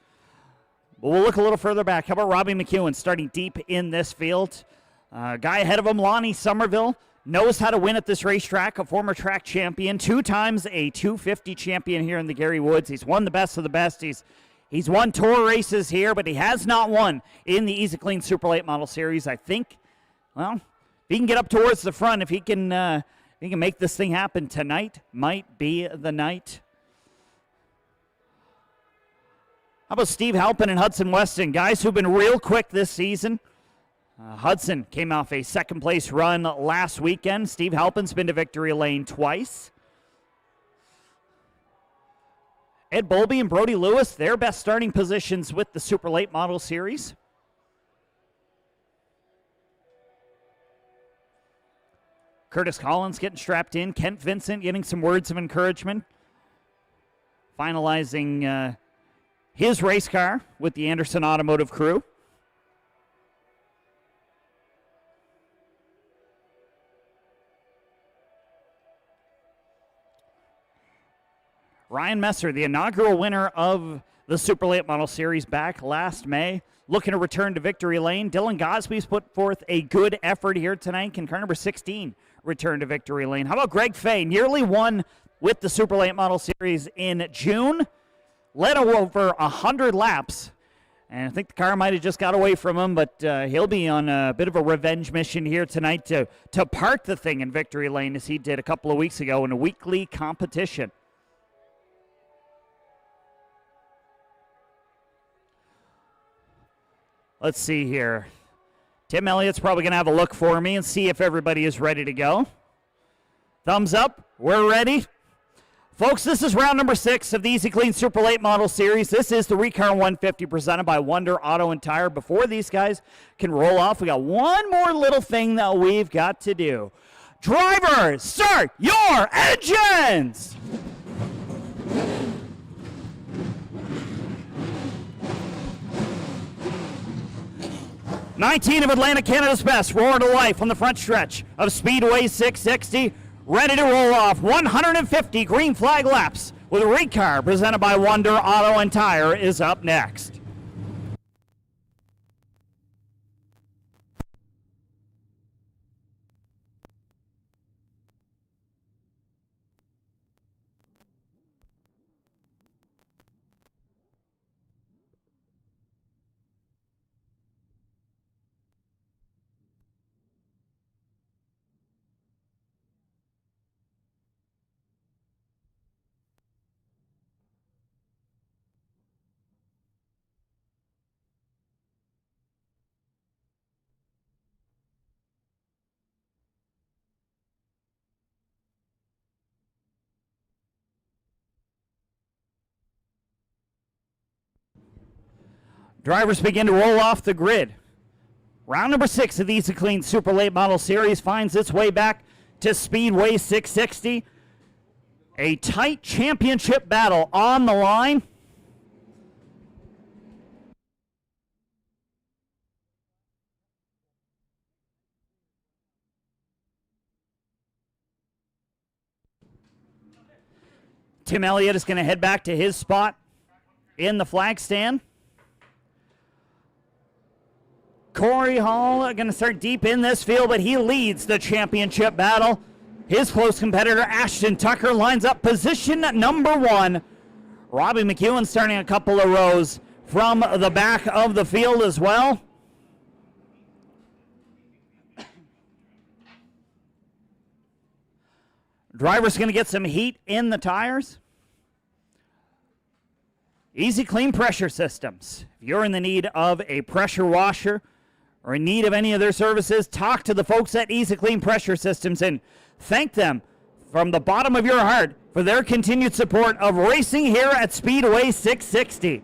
But we'll look a little further back. How about Robbie McEwen starting deep in this field? Guy ahead of him, Lonnie Somerville, knows how to win at this racetrack, a former track champion, 2 times a 250 champion here in the Gary Woods. He's won the best of the best. He's won tour races here, but he has not won in the Easy-Kleen Super Late Model Series. I think, well, if he can get up towards the front, if he can make this thing happen tonight, might be the night. How about Steve Halpin and Hudson Weston, guys who've been real quick this season? Hudson came off a second-place run last weekend. Steve Halpin's been to victory lane twice. Ed Bowlby and Brody Lewis, their best starting positions with the Super Late Model Series. Curtis Collins getting strapped in. Kent Vincent getting some words of encouragement. Finalizing his race car with the Anderson Automotive crew. Ryan Messer, the inaugural winner of the Super Late Model Series back last May, looking to return to victory lane. Dylan Gosby's put forth a good effort here tonight. Can car number 16 return to victory lane? How about Greg Fay? Nearly won with the Super Late Model Series in June. Led over 100 laps, and I think the car might have just got away from him, but he'll be on a bit of a revenge mission here tonight to park the thing in victory lane as he did a couple of weeks ago in a weekly competition. Let's see here. Tim Elliott's probably going to have a look for me and see if everybody is ready to go. Thumbs up. We're ready. Folks, this is round number 6 of the Easy-Kleen Super Late Model Series. This is the ReCar 150 presented by Wonder Auto and Tire. Before these guys can roll off, we got one more little thing that we've got to do. Drivers, start your engines! '19 of Atlantic Canada's best roar to life on the front stretch of Speedway 660, ready to roll off 150 green flag laps with ReCar presented by Wonder Auto and Tire is up next. Drivers begin to roll off the grid. Round number 6 of the Easy-Kleen Super Late Model Series finds its way back to Speedway 660. A tight championship battle on the line. Tim Elliott is going to head back to his spot in the flag stand. Cory Hall going to start deep in this field, but he leads the championship battle. His close competitor, Ashton Tucker, lines up position number 1. Robbie McEwen starting a couple of rows from the back of the field as well. Driver's going to get some heat in the tires. Easy-Kleen pressure systems. If you're in the need of a pressure washer or in need of any of their services, talk to the folks at Easy-Kleen Pressure Systems and thank them from the bottom of your heart for their continued support of racing here at Speedway 660.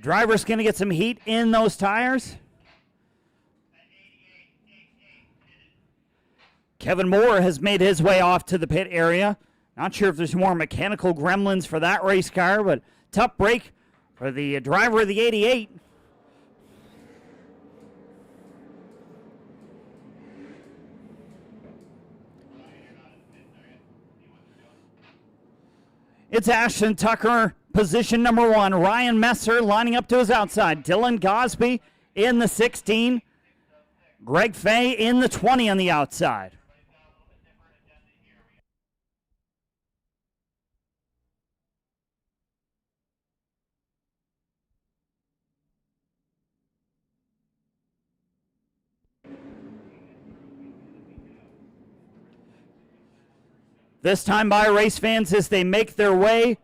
Driver's going to get some heat in those tires. Kevin Moore has made his way off to the pit area. Not sure if there's more mechanical gremlins for that race car, but tough break for the driver of the 88. It's Ashton Tucker, position number 1. Ryan Messer lining up to his outside. Dylan Gosby in the 16. Greg Fay in the 20 on the outside. This time by race fans as they make their way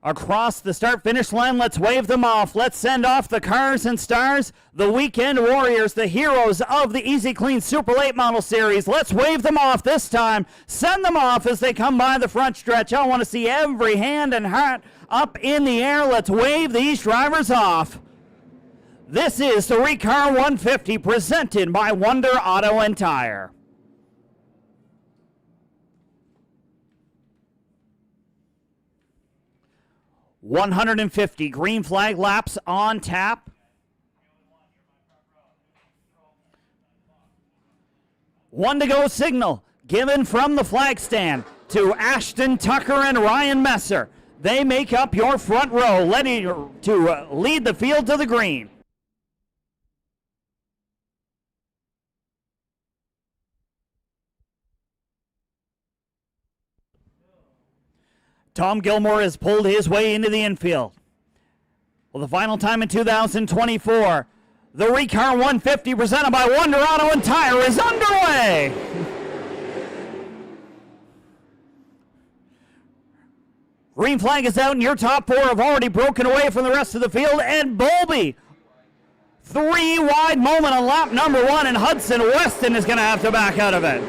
across the start-finish line. Let's wave them off. Let's send off the cars and stars, the weekend warriors, the heroes of the Easy-Kleen Super Late Model Series. Let's wave them off this time. Send them off as they come by the front stretch. I want to see every hand and heart up in the air. Let's wave these drivers off. This is the ReCar 150 presented by Wonder Auto and Tire. $150 green flag laps on tap. One to go signal given from the flag stand to Ashton Tucker and Ryan Messer. They make up your front row, ready to lead the field to the green. Tom Gilmore has pulled his way into the infield. Well, the final time in 2024, The ReCar 150 presented by Wonder Auto and Tire is underway. Green flag is out and your top four have already broken away from the rest of the field. Ed Bowlby, 3 wide moment on lap number 1, and Hudson Weston is going to have to back out of it.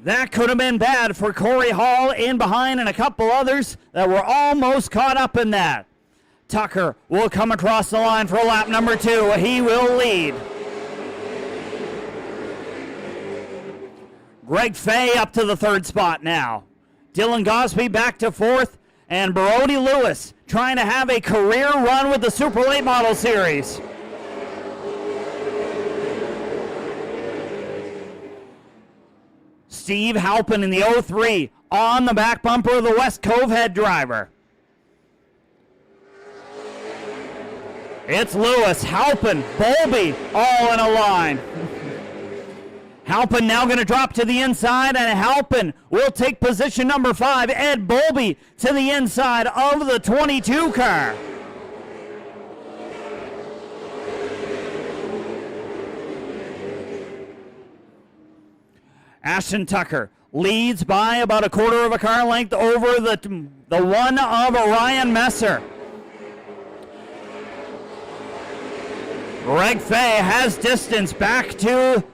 That could have been bad for Cory Hall in behind and a couple others that were almost caught up in that. Tucker will come across the line for lap number 2. He will lead. Greg Fay up to the 3rd spot now. Dylan Gosby back to 4th, and Brody Lewis trying to have a career run with the Super Late Model Series. Steve Halpin in the 03 on the back bumper of the West Cove head driver. It's Lewis, Halpin, Bowlby all in a line. Halpin now going to drop to the inside, and Halpin will take position number 5. Ed Bowlby to the inside of the 22 car. Ashton Tucker leads by about a quarter of a car length over the one of Ryan Messer. Greg Fay has distance back to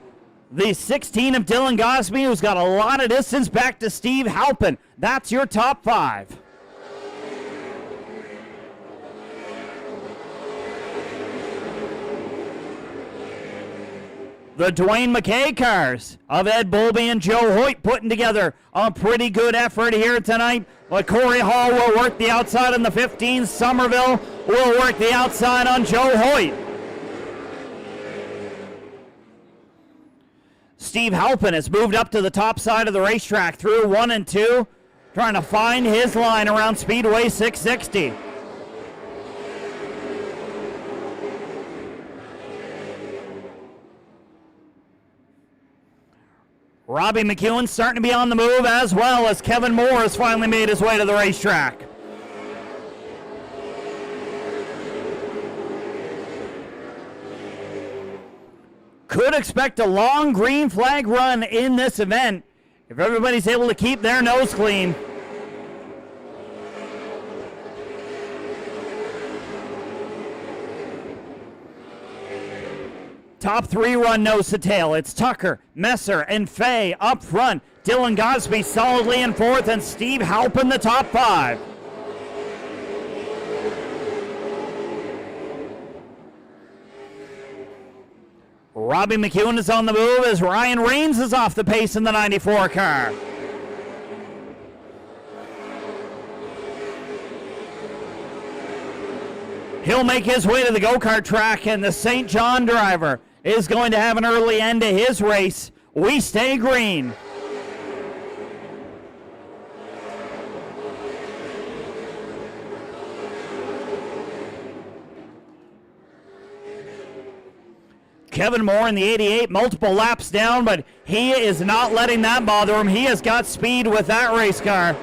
the 16 of Dylan Gosby, who's got a lot of distance back to Steve Halpin. That's your top 5. The Dwayne McKay cars of Ed Bowlby and Joe Hoyt putting together a pretty good effort here tonight. But Cory Hall will work the outside on the 15. Somerville will work the outside on Joe Hoyt. Steve Halpin has moved up to the top side of the racetrack through 1 and 2, trying to find his line around Speedway 660. Robbie McEwen starting to be on the move, as well as Kevin Moore has finally made his way to the racetrack. Could expect a long green flag run in this event if everybody's able to keep their nose clean. Top 3 run nose to tail. It's Tucker, Messer, and Fay up front. Dylan Gosby solidly in 4th, and Steve Halpin the top 5. Robbie McEwen is on the move as Ryan Rains is off the pace in the 94 car. He'll make his way to the go-kart track, and the St. John driver is going to have an early end to his race. We stay green. Kevin Moore in the 88, multiple laps down, but he is not letting that bother him. He has got speed with that race car.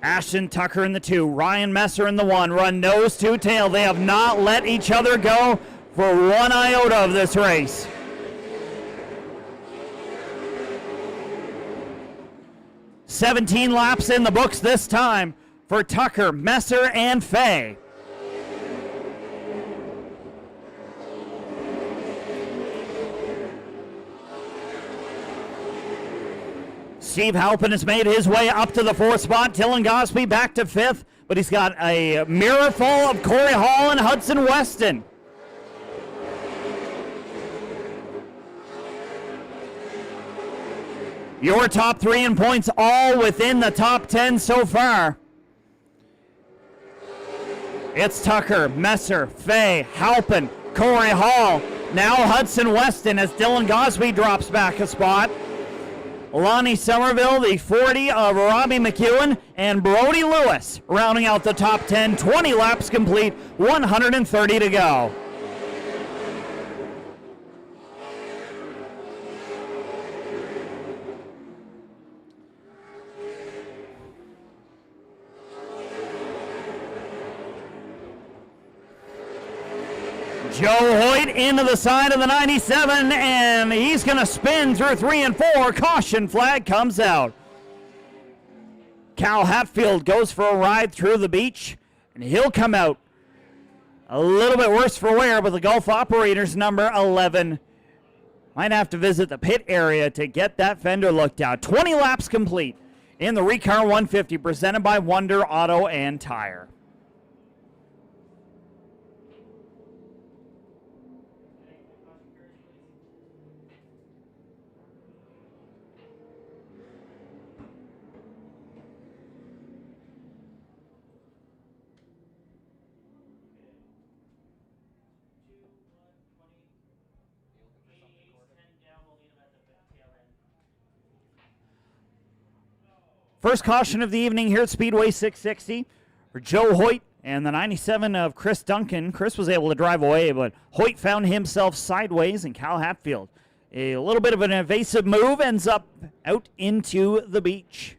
Ashton Tucker in the 2, Ryan Messer in the 1, run nose to tail. They have not let each other go for one iota of this race. "17 laps in the books this time for Tucker, Messer, and Fay. Steve Halpin has made his way up to the 4th spot. Dylan Gosby back to 5th, but he's got a mirror full of Cory Hall and Hudson Weston. Your top 3 in points, all within the top 10 so far. It's Tucker, Messer, Fay, Halpin, Cory Hall. Now Hudson Weston as Dylan Gosby drops back a spot. Lonnie Somerville, the 40 of Robbie McEwen, and Brody Lewis rounding out the top 10. 20 laps complete, 130 to go. Joe Hoyt into the side of the 97, and he's going to spin through 3 and 4. Caution flag comes out. Cal Hatfield goes for a ride through the beach, and he'll come out a little bit worse for wear, but the Gulf Operators number 11 might have to visit the pit area to get that fender looked at. 20 laps complete in the ReCar 150 presented by Wonder Auto and Tire. First caution of the evening here at Speedway 660 for Joe Hoyt and the 97 of Chris Duncan. Chris was able to drive away, but Hoyt found himself sideways, and Cal Hatfield, a little bit of an evasive move, ends up out into the beach.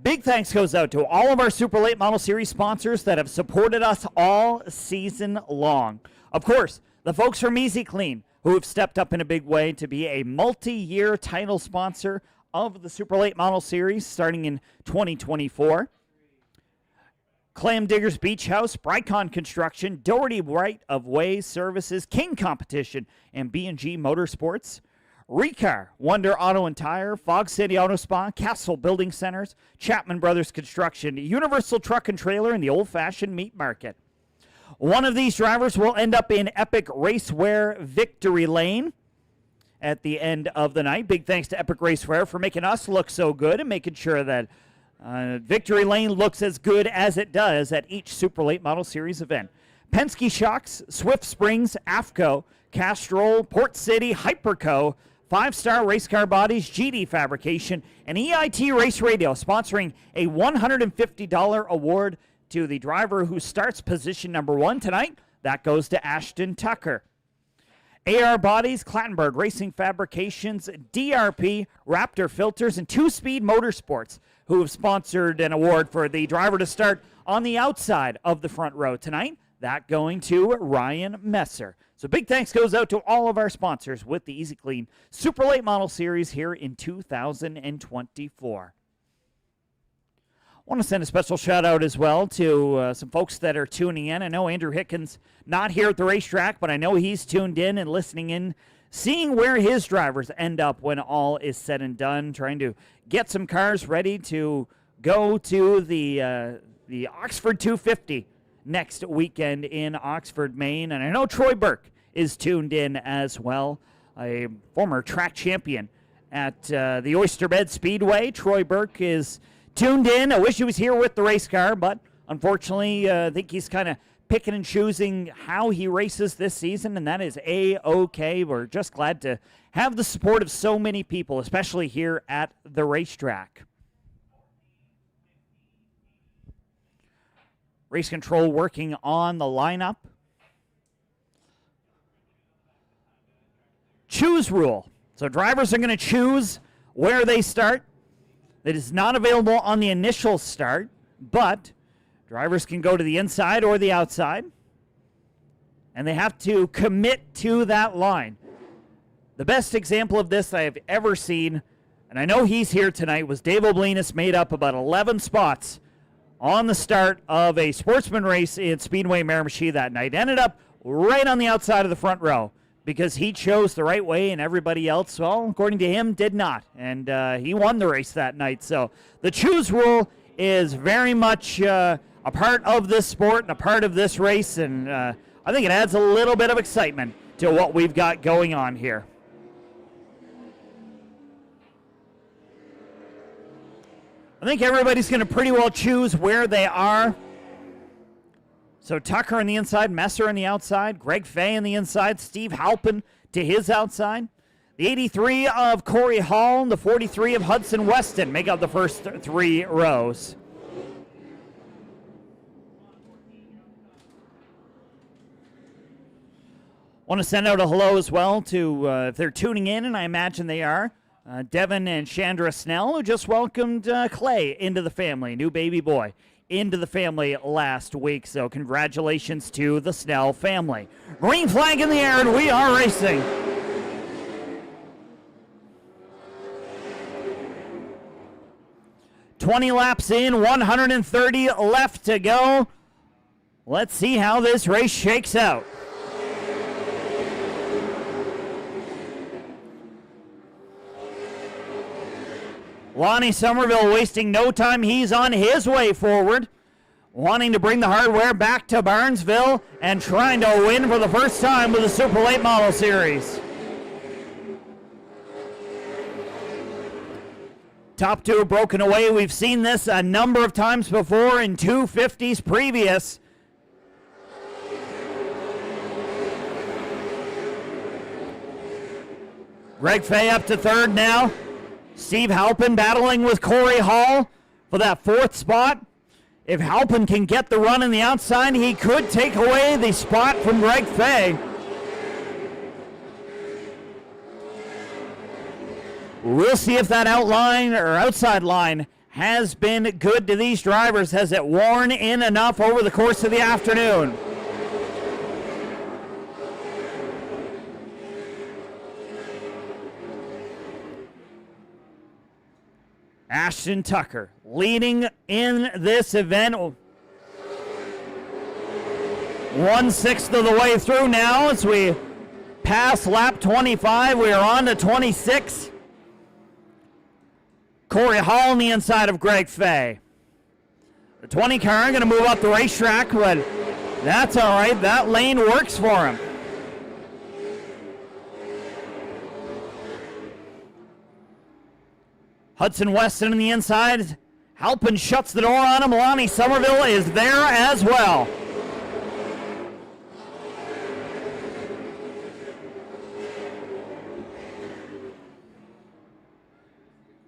Big thanks goes out to all of our Super Late Model Series sponsors that have supported us all season long. Of course, the folks from Easy-Kleen, who have stepped up in a big way to be a multi-year title sponsor of the Super Late Model Series starting in 2024. Clam Diggers Beach House, Brycon Construction, Doherty Right of Way Services, King Competition, and B&G Motorsports. ReCar, Wonder Auto and Tire, Fog City Auto Spa, Castle Building Centers, Chapman Brothers Construction, Universal Truck and Trailer, and the Old Fashioned Meat Market. One of these drivers will end up in Epic Racewear Victory Lane at the end of the night. Big thanks to Epic Racewear for making us look so good and making sure that Victory Lane looks as good as it does at each Super Late Model Series event. Penske Shocks, Swift Springs, AFCO, Castrol, Port City, Hyperco, 5-Star Race Car Bodies, GD Fabrication, and EIT Race Radio, sponsoring a $150 award to the driver who starts position number 1 tonight. That goes to Ashton Tucker. AR Bodies, Clattenburg Racing Fabrications, DRP, Raptor Filters, and Two Speed Motorsports, who have sponsored an award for the driver to start on the outside of the front row tonight. That going to Ryan Messer. So big thanks goes out to all of our sponsors with the Easy-Kleen Super Late Model Series here in 2024. I want to send a special shout out as well to some folks that are tuning in. I know Andrew Hickens not here at the racetrack, but I know he's tuned in and listening in, seeing where his drivers end up when all is said and done, trying to get some cars ready to go to the Oxford 250 next weekend in Oxford, Maine. And I know Troy Burke is tuned in as well, a former track champion at the Oyster Bed Speedway. Troy Burke is tuned in. I wish he was here with the race car, but unfortunately, I think he's kind of picking and choosing how he races this season, and that is A-OK. We're just glad to have the support of so many people, especially here at the racetrack. Race control working on the lineup. Choose rule. So drivers are going to choose where they start. It is not available on the initial start, but drivers can go to the inside or the outside, and they have to commit to that line. The best example of this I have ever seen, and I know he's here tonight, was Dave Oblinus made up about 11 spots on the start of a sportsman race in Speedway Miramichi that night. Ended up right on the outside of the front row because he chose the right way and everybody else, well, according to him, did not. And he won the race that night. So the choose rule is very much a part of this sport and a part of this race, and I think it adds a little bit of excitement to what we've got going on here. I think everybody's going to pretty well choose where they are. So Tucker on the inside, Messer on the outside, Greg Fay on the inside, Steve Halpin to his outside. The 83 of Cory Hall and the 43 of Hudson Weston make up the first 3 rows. Want to send out a hello as well to, if they're tuning in, and I imagine they are, Devin and Chandra Snell, who just welcomed Clay into the family, new baby boy, into the family last week. So congratulations to the Snell family. Green flag in the air, and we are racing. "20 laps in, 130 left to go. Let's see how this race shakes out." Lonnie Somerville wasting no time. He's on his way forward, wanting to bring the hardware back to Barnesville and trying to win for the first time with the Super Late Model Series. Top two broken away. We've seen this a number of times before in 250s previous. Greg Fay up to third now. Steve Halpin battling with Cory Hall for that fourth spot. If Halpin can get the run on the outside, he could take away the spot from Greg Fay. We'll see if that outline or outside line has been good to these drivers. Has it worn in enough over the course of the afternoon? Ashton Tucker leading in this event. 1/6 of the way through now as we pass lap 25. We are on to 26. Cory Hall on the inside of Greg Fay. The 20 car going to move up the racetrack, but that's all right. That lane works for him. Hudson Weston on the inside. Halpin shuts the door on him. Lonnie Somerville is there as well.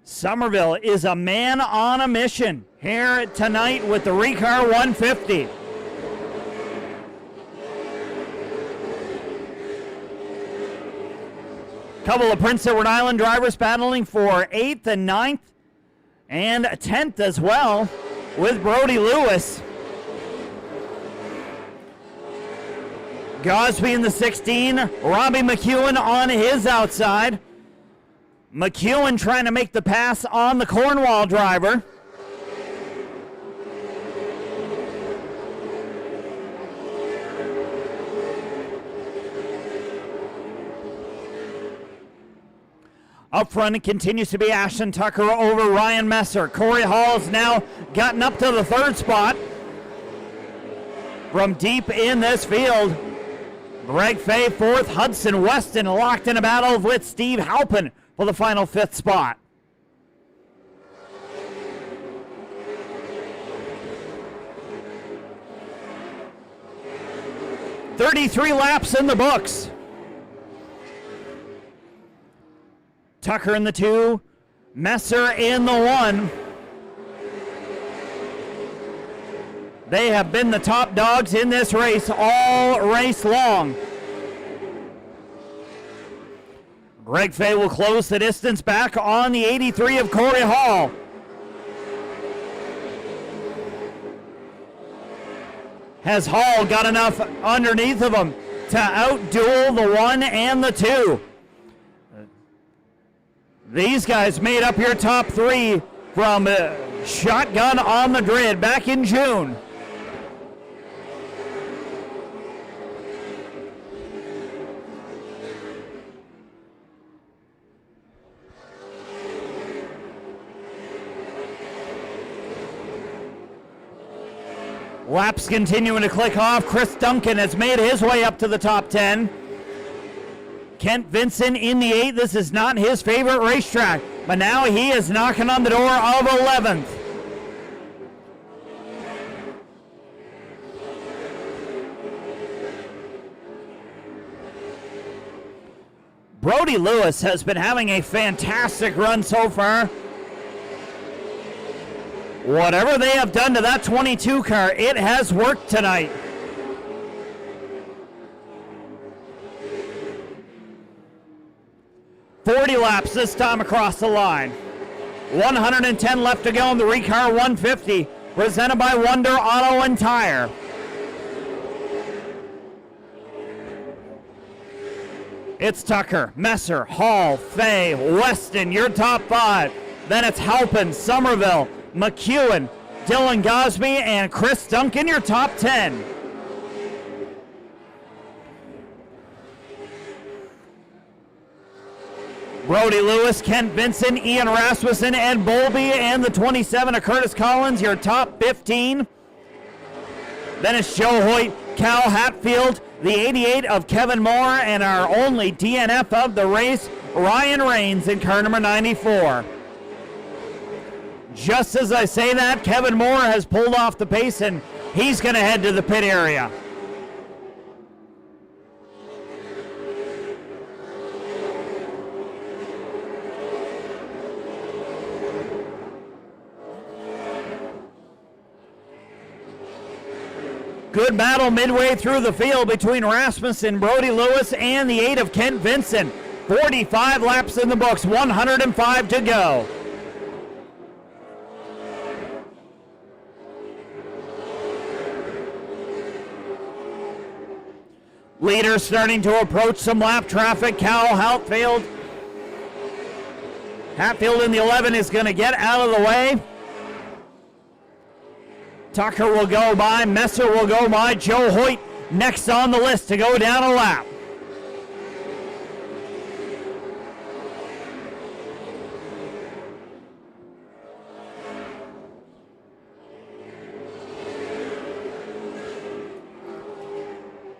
Somerville is a man on a mission here tonight with the ReCar 150. Couple of Prince Edward Island drivers battling for 8th and 9th and 10th as well with Brody Lewis. Gosby in the 16, Robbie McEwen on his outside. McEwen trying to make the pass on the Cornwall driver. Up front, it continues to be Ashton Tucker over Ryan Messer. Cory Hall has now gotten up to the third spot from deep in this field. Greg Fay fourth, Hudson Weston locked in a battle with Steve Halpin for the final fifth spot. "33 laps in the books. Tucker in the 2, Messer in the 1. They have been the top dogs in this race all race long. Greg Fay will close the distance back on the 83 of Cory Hall. Has Hall got enough underneath of him to outduel the 1 and the 2? These guys made up your top 3 from Shotgun on the Grid back in June. Laps continuing to click off. Chris Duncan has made his way up to the top 10. Kent Vincent in the 8. This is not his favorite racetrack, but now he is knocking on the door of 11th. Brody Lewis has been having a fantastic run so far. Whatever they have done to that 22 car, it has worked tonight. $40 laps this time across the line. 110 left to go in the ReCar 150 presented by Wonder Auto and Tire. It's Tucker, Messer, Hall, Fay, Weston, your top 5. Then it's Halpin, Somerville, McEwen, Dylan Gosby, and Chris Duncan, your top 10. Brody Lewis, Kent Vincent, Ian Rasmussen, Ed Bowlby, and the 27 of Curtis Collins, your top 15. Then it's Joe Hoyt, Cal Hatfield, the 88 of Kevin Moore, and our only DNF of the race, Ryan Rains in car number 94. Just as I say that, Kevin Moore has pulled off the pace, and he's going to head to the pit area. Good battle midway through the field between Rasmussen, Brody Lewis, and the 8 of Kent Vincent. 45 laps in the books, 105 to go. Leaders starting to approach some lap traffic. Cal Hatfield in the 11 is going to get out of the way. Tucker will go by, Messer will go by, Joe Hoyt next on the list to go down a lap.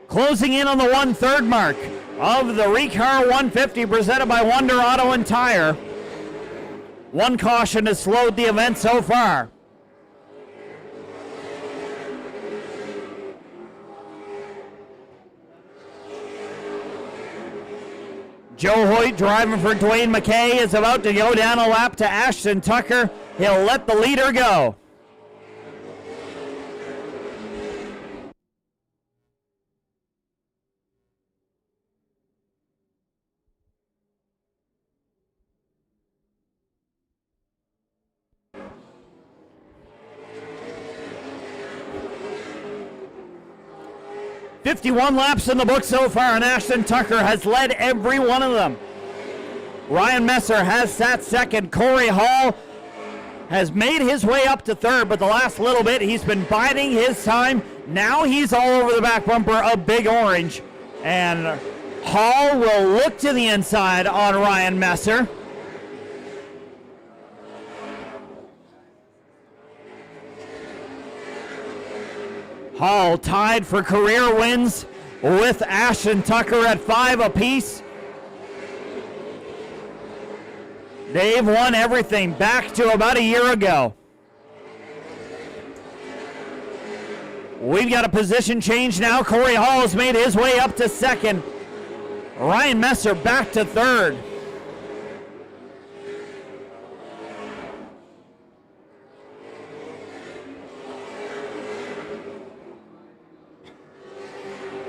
Closing in on the 1/3 mark of the ReCar 150 presented by Wonder Auto and Tire. One caution has slowed the event so far. Joe Hoyt driving for Dwayne McKay is about to go down a lap to Ashton Tucker. He'll let the leader go. "51 laps in the book so far, and Ashton Tucker has led every one of them. Ryan Messer has sat second. Cory Hall has made his way up to third, but the last little bit he's been biding his time. Now he's all over the back bumper of Big Orange, and Hall will look to the inside on Ryan Messer. Hall tied for career wins with Ashton Tucker at 5 apiece. They've won everything back to about a year ago. We've got a position change now. Cory Hall has made his way up to second. Ryan Messer back to third.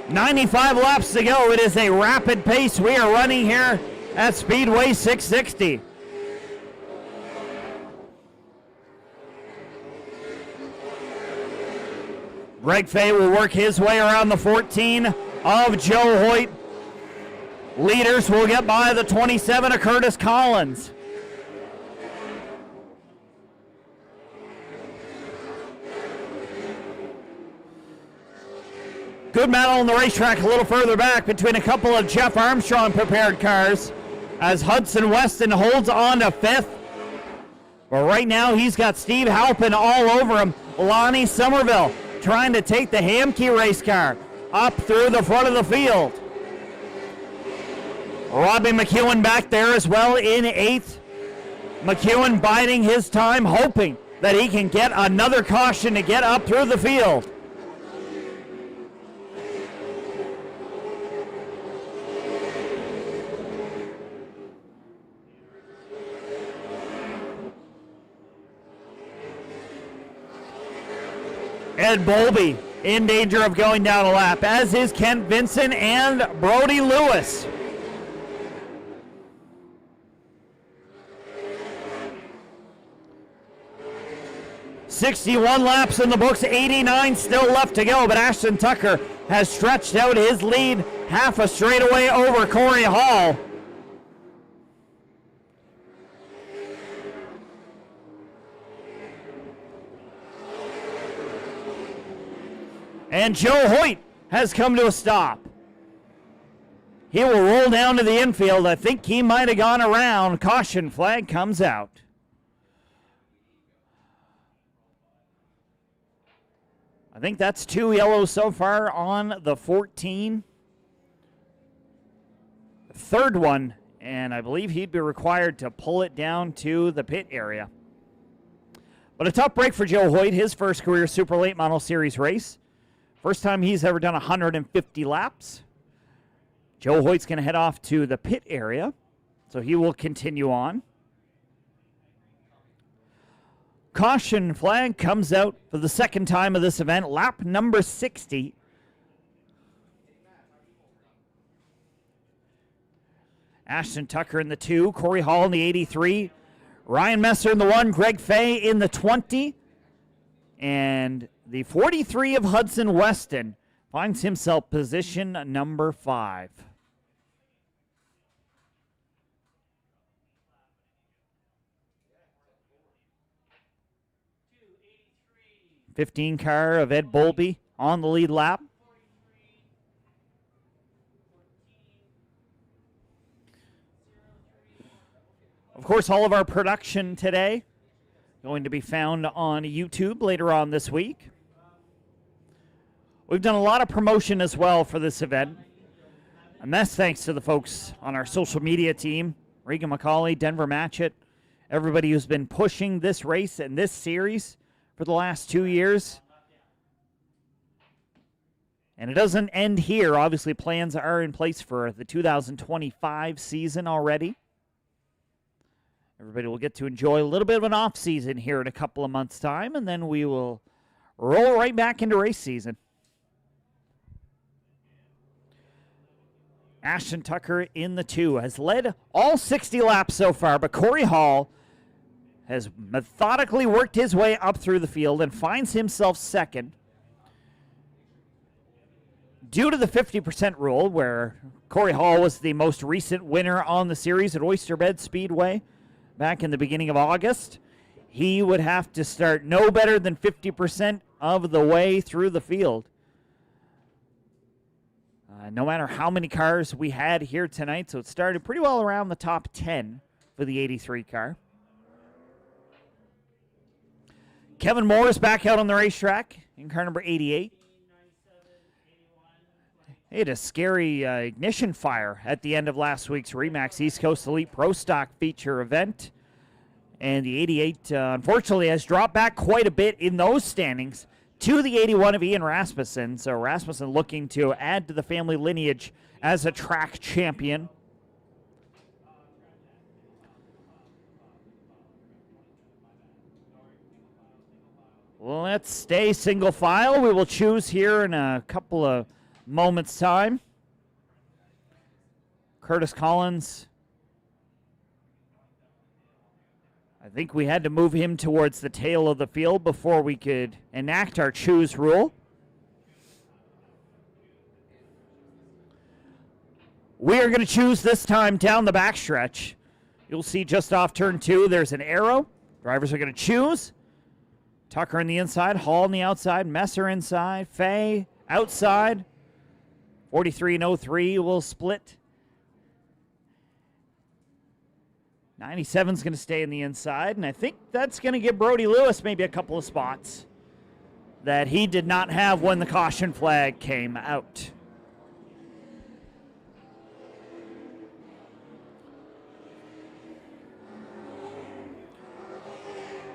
"95 laps to go. It is a rapid pace we are running here at Speedway 660. Greg Fay will work his way around the 14 of Joe Hoyt. Leaders will get by the 27 of Curtis Collins. Good battle on the racetrack a little further back between a couple of Jeff Armstrong prepared cars as Hudson Weston holds on to 5th. But right now he's got Steve Halpin all over him. Lonnie Somerville trying to take the Hamke race car up through the front of the field. Robbie McEwen back there as well in 8th. McEwen biding his time, hoping that he can get another caution to get up through the field. Ed Bowlby in danger of going down a lap, as is Kent Vincent and Brody Lewis. 61 laps in the books, 89 still left to go, but Ashton Tucker has stretched out his lead half a straightaway over Cory Hall. And Joe Hoyt has come to a stop. He will roll down to the infield. I think he might have gone around. Caution flag comes out. I think that's 2 yellows so far on the 14. Third one, and I believe he'd be required to pull it down to the pit area. But a tough break for Joe Hoyt, his first career Super Late Model Series race. First time he's ever done 150 laps. Joe Hoyt's going to head off to the pit area, so he will continue on. Caution flag comes out for the second time of this event, lap number 60. Ashton Tucker in the 2, Cory Hall in the 83, Ryan Messer in the 1, Greg Fay in the 20, and the 43 of Hudson Weston finds himself position number 5. '15 car of Ed Bolby on the lead lap. Of course, all of our production today going to be found on YouTube later on this week. We've done a lot of promotion as well for this event. And that's thanks to the folks on our social media team, Regan McCauley, Denver Matchett, everybody who's been pushing this race and this series for the last 2 years. And it doesn't end here. Obviously, plans are in place for the 2025 season already. Everybody will get to enjoy a little bit of an off season here in a couple of months' time, and then we will roll right back into race season. Ashton Tucker in the 2 has led all 60 laps so far, but Cory Hall has methodically worked his way up through the field and finds himself second. Due to the 50% rule, where Cory Hall was the most recent winner on the series at Oyster Bed Speedway back in the beginning of August, he would have to start no better than 50% of the way through the field. No matter how many cars we had here tonight, so it started pretty well around the top 10 for the 83 car. Kevin Moore is back out on the racetrack in car number 88. He had a scary ignition fire at the end of last week's Remax East Coast Elite Pro Stock feature event. And the 88, unfortunately, has dropped back quite a bit in those standings to the 81 of Ian Rasmussen. So Rasmussen looking to add to the family lineage as a track champion. Let's stay single file. We will choose here in a couple of moments' time. Curtis Collins. I think we had to move him towards the tail of the field before we could enact our choose rule. We are going to choose this time down the backstretch. You'll see just off turn 2, there's an arrow. Drivers are going to choose. Tucker on the inside, Hall on the outside, Messer inside, Fay outside. 43 and 03 will split. 97's going to stay in the inside, and I think that's going to give Brody Lewis maybe a couple of spots that he did not have when the caution flag came out.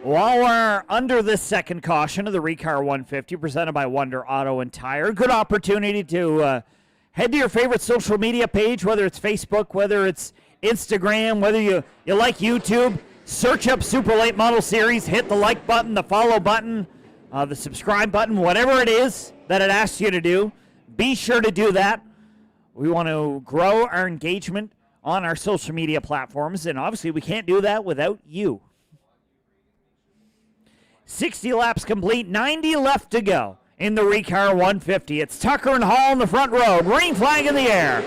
While we're under this second caution of the ReCar 150 presented by Wonder Auto and Tire, good opportunity to head to your favorite social media page, whether it's Facebook, whether it's Instagram, whether you like YouTube. Search up Super Late Model Series, hit the like button, the follow button, the subscribe button, whatever it is that it asks you to do. Be sure to do that. We want to grow our engagement on our social media platforms, and obviously we can't do that without you. 60 laps complete, 90 left to go in the ReCar 150. It's Tucker and Hall in the front row. Green flag in the air.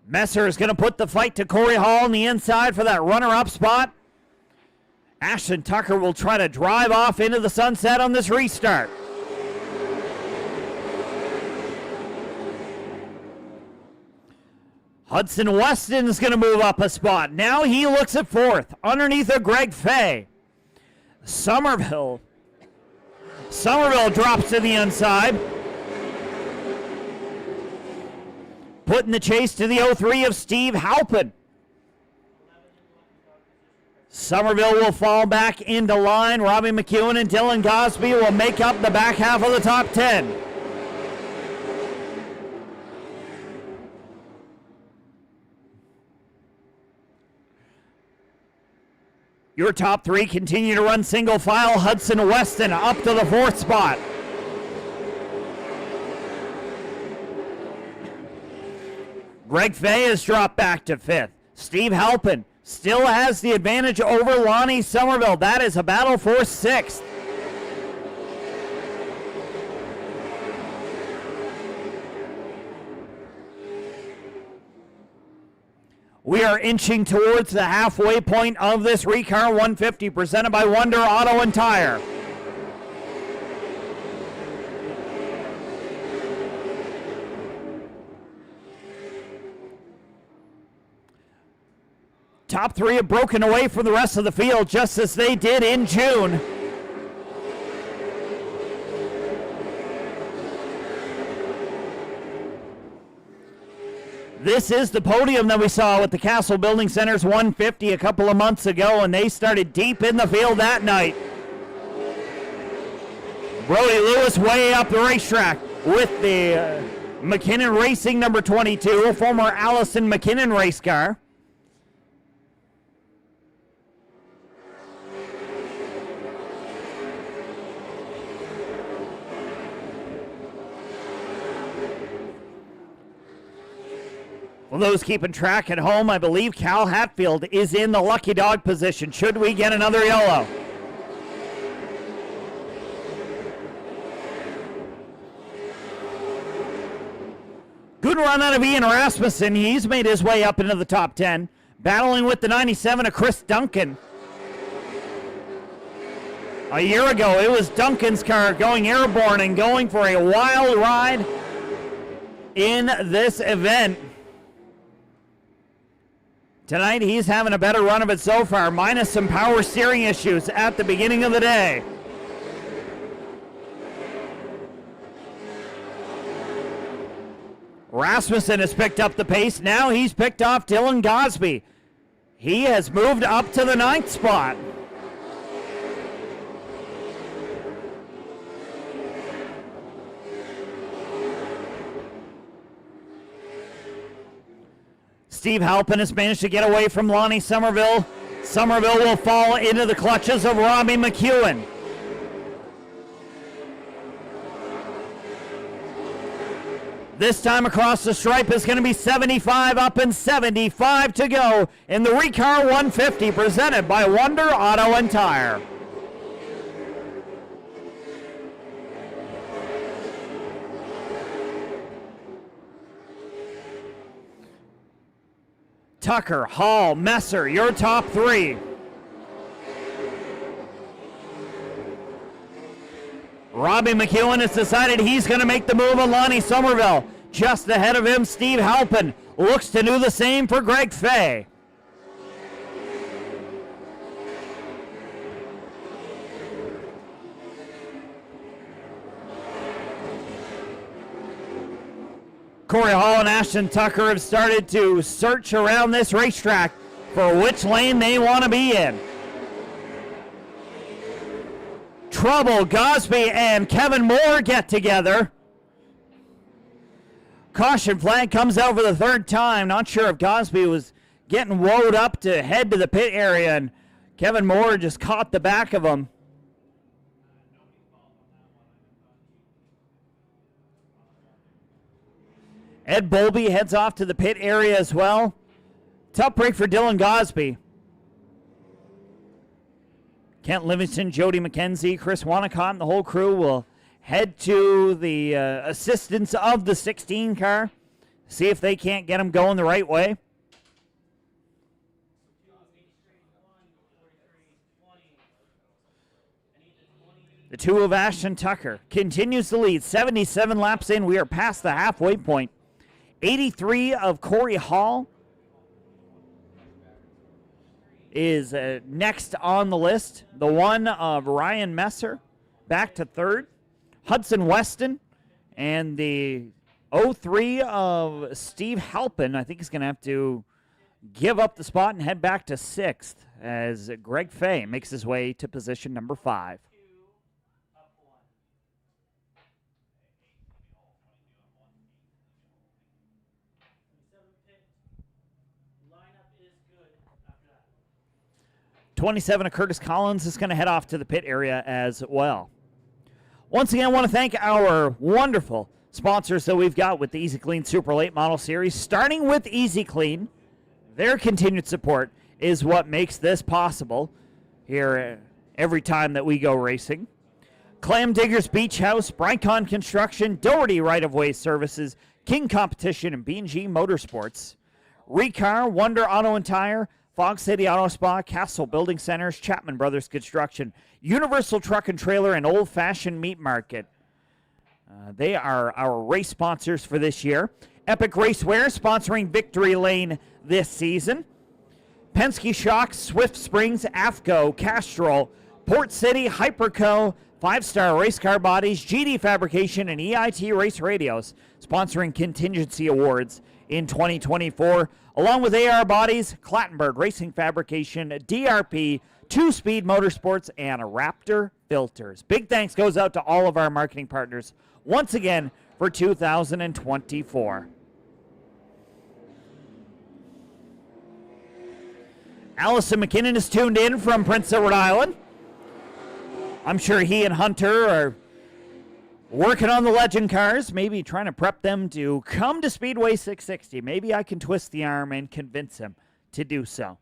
Messer is going to put the fight to Cory Hall on the inside for that runner-up spot. Ashton Tucker will try to drive off into the sunset on this restart. Hudson Weston is going to move up a spot. Now he looks at fourth, underneath of Greg Fay. Somerville drops to the inside. Putting the chase to the 03 of Steve Halpin. Somerville will fall back into line. Robbie McEwen and Dylan Gosby will make up the back half of the top 10. Your top three continue to run single file. Hudson Weston up to the fourth spot. Greg Fay has dropped back to fifth. Steve Halpin still has the advantage over Lonnie Somerville. That is a battle for sixth. We are inching towards the halfway point of this ReCar 150 presented by Wonder Auto and Tire. Top three have broken away from the rest of the field just as they did in June. This is the podium that we saw with the Castle Building Center's 150 a couple of months ago, and they started deep in the field that night. Brody Lewis way up the racetrack with the McKinnon Racing number 22, a former Allison McKinnon race car. For those keeping track at home, I believe Cal Hatfield is in the lucky dog position. Should we get another yellow? Good run out of Ian Rasmussen. He's made his way up into the top 10. Battling with the 97 of Chris Duncan. A year ago, it was Duncan's car going airborne and going for a wild ride in this event. Tonight, he's having a better run of it so far, minus some power steering issues at the beginning of the day. Rasmussen has picked up the pace. Now he's picked off Dylan Gosby. He has moved up to the 9th spot. Steve Halpin has managed to get away from Lonnie Somerville. Somerville will fall into the clutches of Robbie McEwen. This time across the stripe is going to be 75 up and 75 to go in the ReCar 150 presented by Wonder Auto and Tire. Tucker, Hall, Messer, your top three. Robbie McEwen has decided he's going to make the move on Lonnie Somerville. Just ahead of him, Steve Halpin looks to do the same for Greg Fay. Cory Hall and Ashton Tucker have started to search around this racetrack for which lane they want to be in. Trouble, Gosby and Kevin Moore get together. Caution flag comes out for the third time. Not sure if Gosby was getting woed up to head to the pit area, and Kevin Moore just caught the back of him. Ed Bolby heads off to the pit area as well. Tough break for Dylan Gosby. Kent Livingston, Jody McKenzie, Chris Wanacott, and the whole crew will head to the assistance of the 16 car, see if they can't get them going the right way. The 2 of Ashton Tucker continues to lead. 77 laps in. We are past the halfway point. 83 of Cory Hall is next on the list. The 1 of Ryan Messer back to 3rd. Hudson Weston and the 03 of Steve Halpin. I think he's going to have to give up the spot and head back to 6th as Greg Fay makes his way to position number 5. '27 of Curtis Collins is going to head off to the pit area as well. Once again, I want to thank our wonderful sponsors that we've got with the Easy-Kleen Super Late Model Series, starting with Easy-Kleen. Their continued support is what makes this possible here every time that we go racing. Clam Diggers Beach House, Brycon Construction, Doherty Right-of-Way Services, King Competition, and B&G Motorsports. ReCar, Wonder Auto and Tire, Fog City Auto Spa, Castle Building Centers, Chapman Brothers Construction, Universal Truck and Trailer, and Old Fashioned Meat Market. They are our race sponsors for this year. Epic Racewear sponsoring Victory Lane this season. Penske Shocks, Swift Springs, AFCO, Castrol, Port City, Hyperco, 5-Star Race Car Bodies, GD Fabrication, and EIT Race Radios sponsoring contingency awards in 2024. Along with AR Bodies, Clattenburg Racing Fabrication, DRP, 2-Speed Motorsports, and Raptor Filters. Big thanks goes out to all of our marketing partners once again for 2024. Allison McKinnon is tuned in from Prince Edward Island. I'm sure he and Hunter are working on the legend cars, maybe trying to prep them to come to Speedway 660. Maybe I can twist the arm and convince him to do so.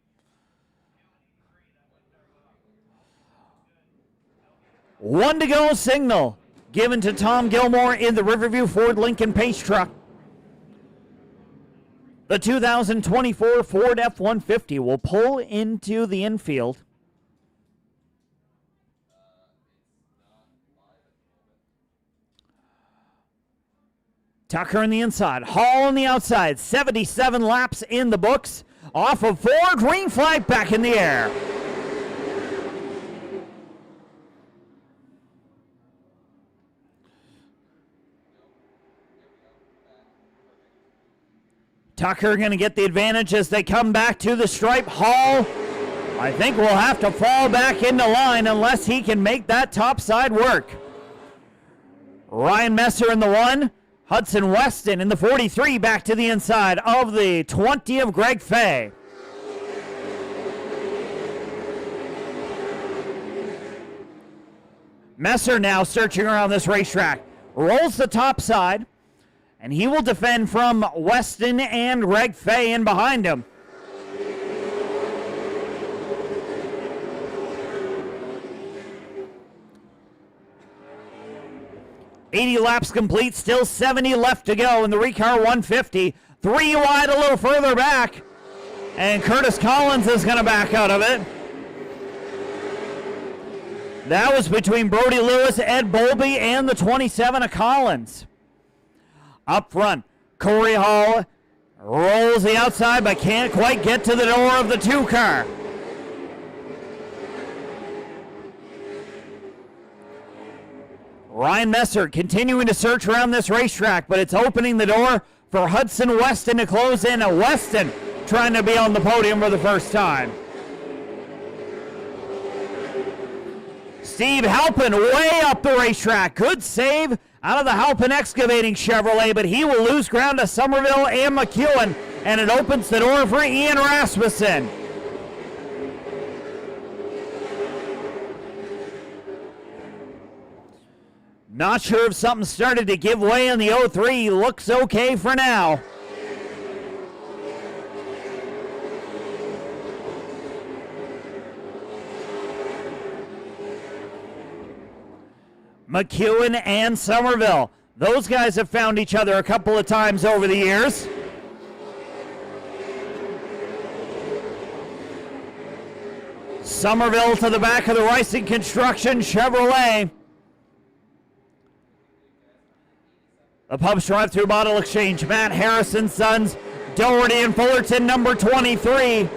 One to go signal given to Tom Gilmore in the Riverview Ford Lincoln Pace truck. The 2024 Ford F-150 will pull into the infield. Tucker on the inside, Hall on the outside, 77 laps in the books. Off of 4, green flag back in the air. Tucker going to get the advantage as they come back to the stripe. Hall, I think, will have to fall back into line unless he can make that top side work. Ryan Messer in the 1. Hudson Weston in the 43 back to the inside of the 20 of Greg Fay. Messer now searching around this racetrack. Rolls the top side, and he will defend from Weston and Greg Fay in behind him. $80 laps complete, still 70 left to go in the ReCar 150. 3 wide, a little further back. And Curtis Collins is going to back out of it. That was between Brody Lewis, Ed Bowlby, and the 27 of Collins. Up front, Cory Hall rolls the outside but can't quite get to the door of the 2 car. Ryan Messer continuing to search around this racetrack, but it's opening the door for Hudson Weston to close in. Weston trying to be on the podium for the first time. Steve Halpin way up the racetrack. Good save out of the Halpin Excavating Chevrolet, but he will lose ground to Somerville and McEwen, and it opens the door for Ian Rasmussen. Not sure if something started to give way in the 03. Looks okay for now. McEwen and Somerville. Those guys have found each other a couple of times over the years. Somerville to the back of the Ricing Construction Chevrolet. The Pubs drive-through bottle exchange. Matt Harrison Sons, Doherty and Fullerton, number 23,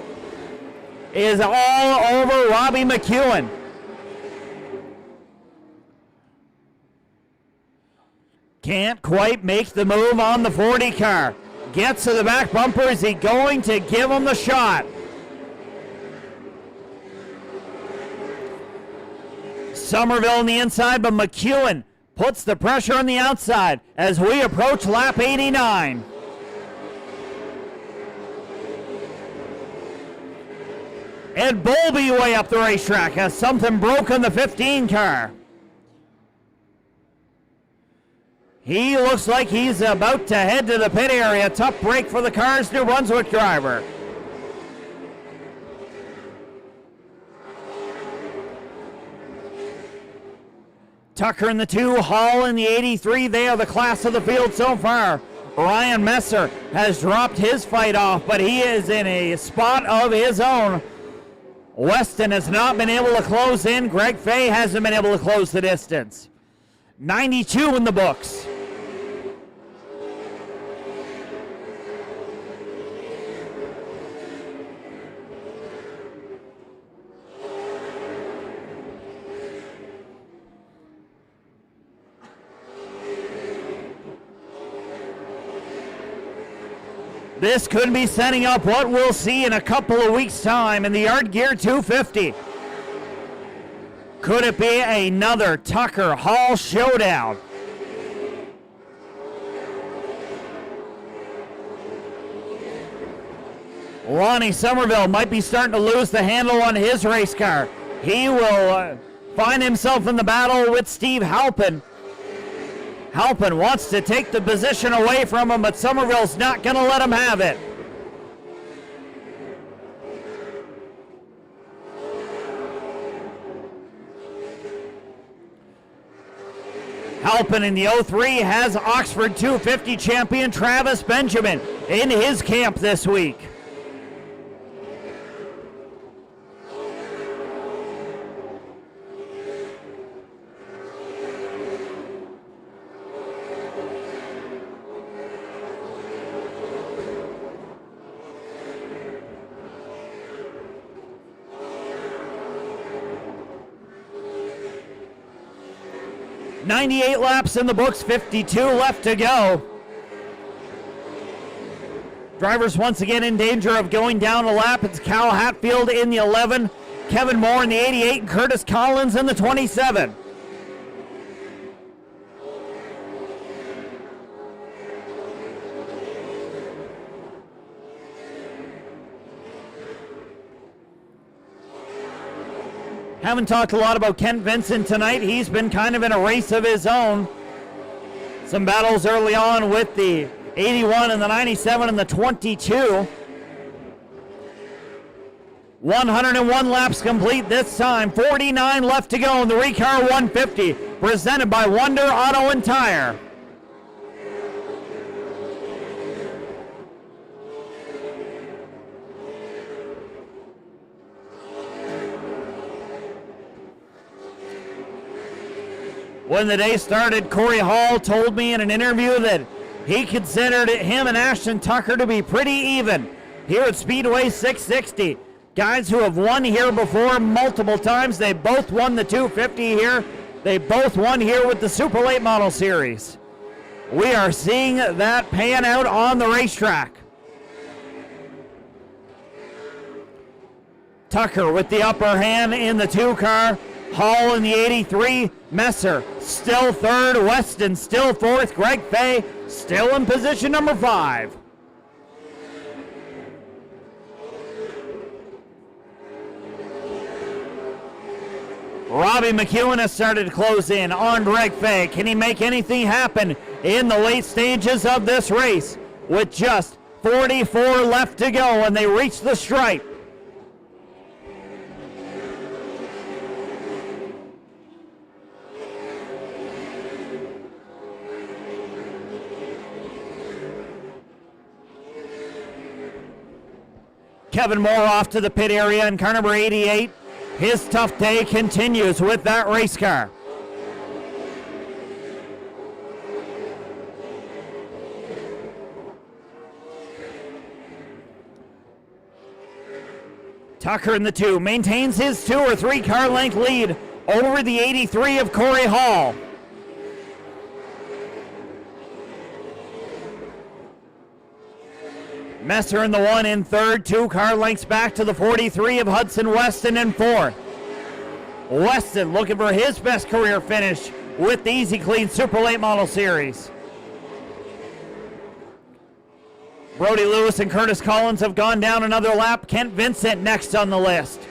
is all over Robbie McEwen. Can't quite make the move on the 40 car. Gets to the back bumper. Is he going to give him the shot? Somerville on the inside, but McEwen puts the pressure on the outside as we approach lap 89. Ed Bowlby way up the racetrack has something broken the 15 car. He looks like he's about to head to the pit area. Tough break for the car's New Brunswick driver. Tucker in the 2, Hall in the 83. They are the class of the field so far. Ryan Messer has dropped his fight off, but he is in a spot of his own. Weston has not been able to close in. Greg Fay hasn't been able to close the distance. 92 in the books. This could be setting up what we'll see in a couple of weeks' time in the Yard Gear 250. Could it be another Tucker Hall showdown? Ronnie Somerville might be starting to lose the handle on his race car. He will find himself in the battle with Steve Halpin. Halpin wants to take the position away from him, but Somerville's not going to let him have it. Halpin in the 03 has Oxford 250 champion Travis Benjamin in his camp this week. .98 laps in the books, 52 left to go. Drivers once again in danger of going down a lap. It's Cal Hatfield in the 11, Kevin Moore in the 88, and Curtis Collins in the 27. Haven't talked a lot about Kent Vincent tonight. He's been kind of in a race of his own. Some battles early on with the 81 and the 97 and the 22. 101 laps complete this time. 49 left to go in the ReCar 150, presented by Wonder Auto and Tire. When the day started, Cory Hall told me in an interview that he considered him and Ashton Tucker to be pretty even here at Speedway 660. Guys who have won here before multiple times. They both won the 250 here. They both won here with the Super Late Model Series. We are seeing that pan out on the racetrack. Tucker with the upper hand in the 2 car. Hall in the 83, Messer still 3rd, Weston still 4th, Greg Fay still in position number 5. Robbie McEwen has started to close in on Greg Fay. Can he make anything happen in the late stages of this race? With just 44 left to go when they reach the stripe. Kevin Moore off to the pit area, and car number 88, his tough day continues with that race car. Tucker in the 2 maintains his 2 or 3 car length lead over the 83 of Cory Hall. Messer in the 1 in 3rd, 2 car lengths back to the 43 of Hudson Weston in 4th. Weston looking for his best career finish with the Easy-Kleen Super Late Model Series. Brody Lewis and Curtis Collins have gone down another lap. Kent Vincent next on the list.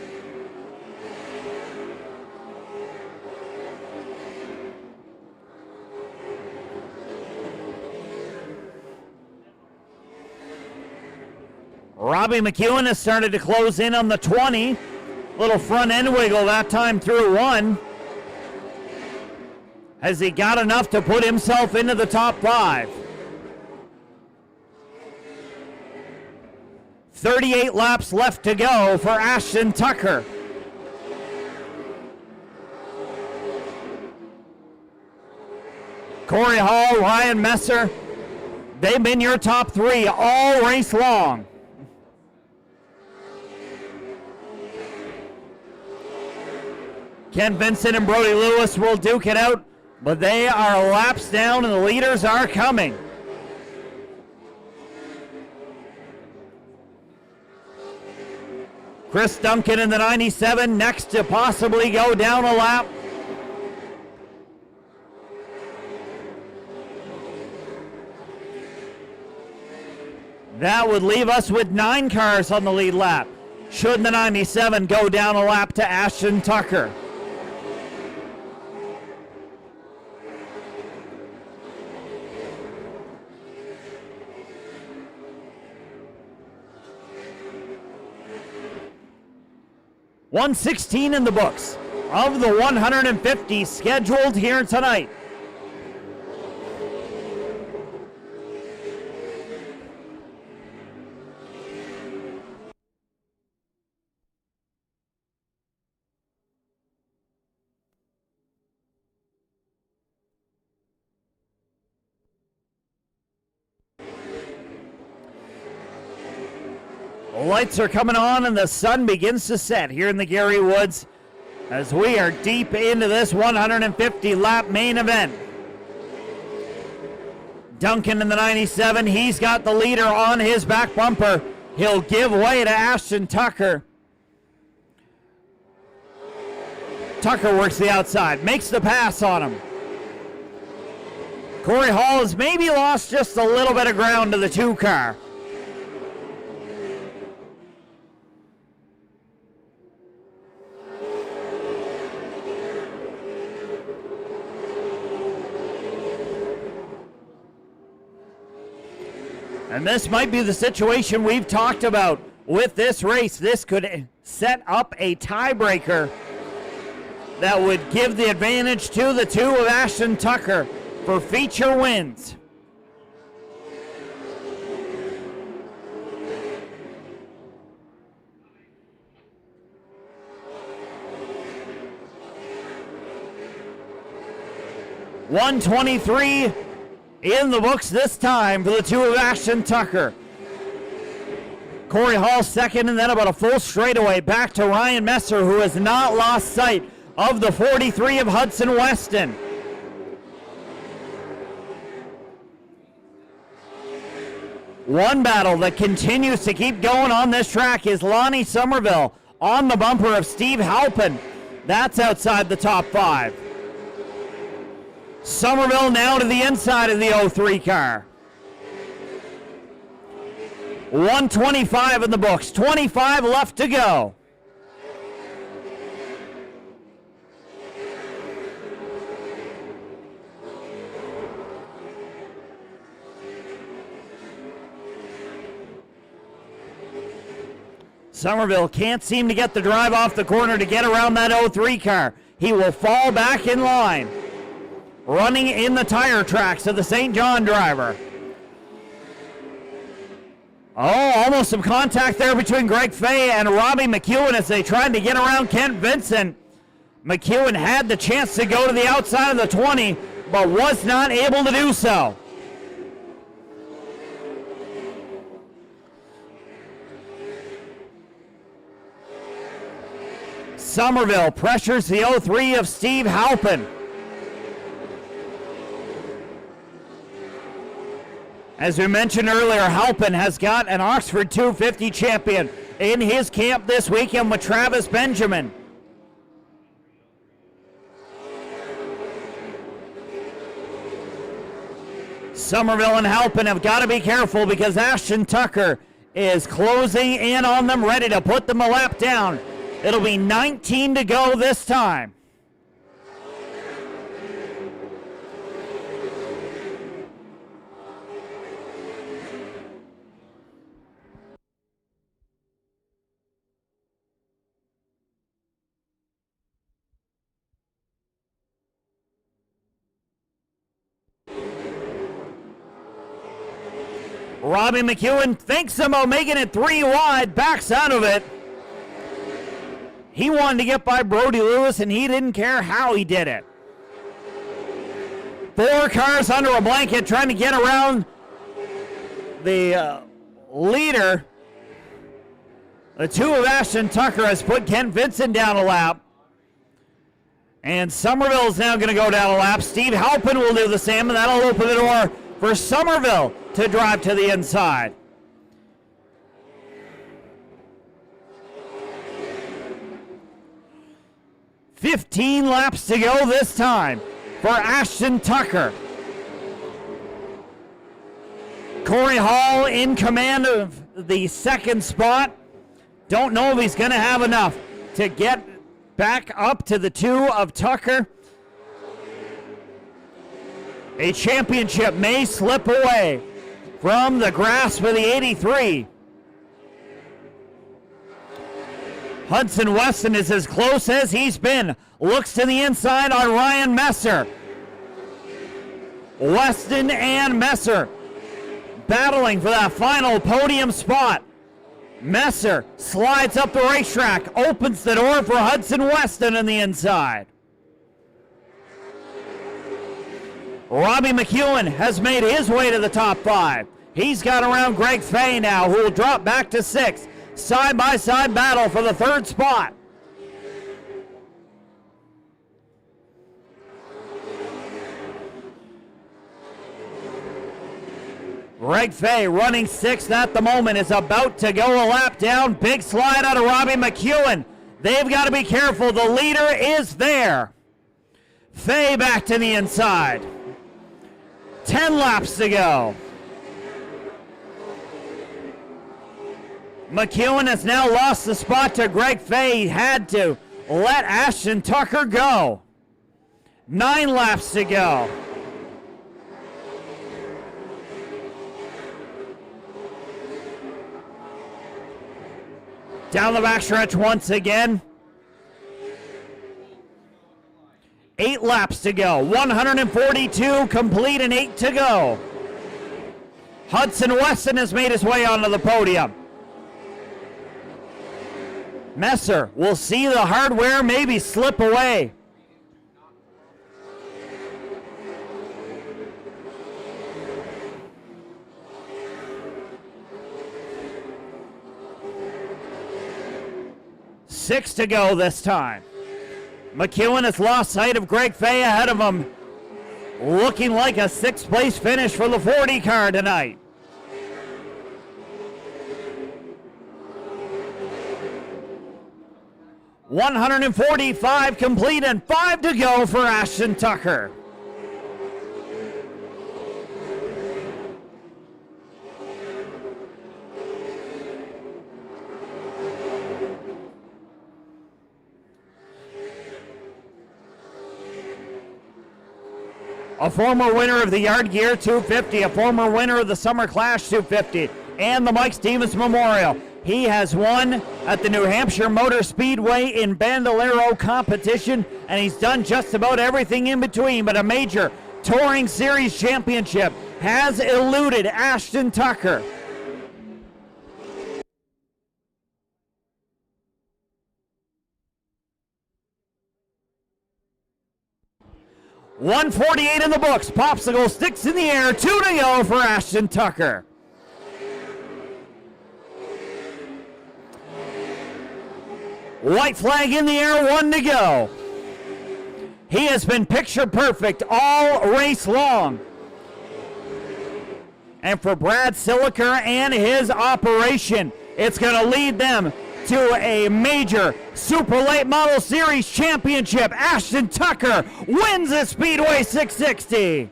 Robbie McEwen has started to close in on the 20. Little front end wiggle that time through 1. Has he got enough to put himself into the top 5? 38 laps left to go for Ashton Tucker. Cory Hall, Ryan Messer, they've been your top 3 all race long. Ken Vincent and Brody Lewis will duke it out, but they are laps down and the leaders are coming. Chris Duncan in the 97 next to possibly go down a lap. That would leave us with 9 cars on the lead lap. Should the 97 go down a lap to Ashton Tucker? $116 in the books of the 150 scheduled here tonight. The lights are coming on and the sun begins to set here in the Gary Woods as we are deep into this 150 lap main event. Duncan in the 97, he's got the leader on his back bumper. He'll give way to Ashton Tucker. Tucker works the outside, makes the pass on him. Cory Hall has maybe lost just a little bit of ground to the 2 car. And this might be the situation we've talked about with this race. This could set up a tiebreaker that would give the advantage to the 2 of Ashton Tucker for feature wins. $123 in the books this time for the 2 of Ashton Tucker. Cory Hall second, and then about a full straightaway back to Ryan Messer, who has not lost sight of the 43 of Hudson Weston. One battle that continues to keep going on this track is Lonnie Somerville on the bumper of Steve Halpin. That's outside the top 5. Somerville now to the inside of the 03 car. 125 in the books, 25 left to go. Somerville can't seem to get the drive off the corner to get around that 03 car. He will fall back in line. Running in the tire tracks of the St. John driver. Oh, almost some contact there between Greg Fay and Robbie McEwen as they tried to get around Kent Vincent. McEwen had the chance to go to the outside of the 20, but was not able to do so. Somerville pressures the 0-3 of Steve Halpin. As we mentioned earlier, Halpin has got an Oxford 250 champion in his camp this weekend with Travis Benjamin. Somerville and Halpin have got to be careful because Ashton Tucker is closing in on them, ready to put them a lap down. It'll be 19 to go this time. Robbie McEwen thinks about making it 3 wide, backs out of it. He wanted to get by Brody Lewis, and he didn't care how he did it. 4 cars under a blanket trying to get around the leader. The 2 of Ashton Tucker has put Kent Vincent down a lap. And Somerville is now going to go down a lap. Steve Halpin will do the same, and that'll open the door for Somerville to drive to the inside. "15 laps to go this time for Ashton Tucker. Cory Hall in command of the second spot. Don't know if he's going to have enough to get back up to the 2 of Tucker. A championship may slip away from the grasp of the 83. Hudson Weston is as close as he's been. Looks to the inside on Ryan Messer. Weston and Messer battling for that final podium spot. Messer slides up the racetrack, opens the door for Hudson Weston on the inside. Robbie McEwen has made his way to the top 5. He's got around Greg Fay now, who will drop back to 6. Side-by-side battle for the 3rd spot. Greg Fay running 6th at the moment is about to go a lap down. Big slide out of Robbie McEwen. They've got to be careful. The leader is there. Fay back to the inside. 10 laps to go. McEwen has now lost the spot to Greg Fay. He had to let Ashton Tucker go. 9 laps to go. Down the backstretch once again. 8 laps to go. 142 complete and 8 to go. Hudson Weston has made his way onto the podium. Messer will see the hardware maybe slip away. Six to go this time. McEwen has lost sight of Greg Fay ahead of him. Looking like a 6th place finish for the 40 car tonight. $145 complete and 5 to go for Ashton Tucker. A former winner of the Yard Gear 250, a former winner of the Summer Clash 250, and the Mike Stevens Memorial. He has won at the New Hampshire Motor Speedway in Bandolero competition, and he's done just about everything in between, but a major Touring Series championship has eluded Ashton Tucker. 148 in the books. Popsicle sticks in the air. 2 to go for Ashton Tucker. White flag in the air. 1 to go. He has been picture perfect all race long. And for Brad Siliker and his operation, it's going to lead them to a major Super Late Model Series championship. Ashton Tucker wins the Speedway 660.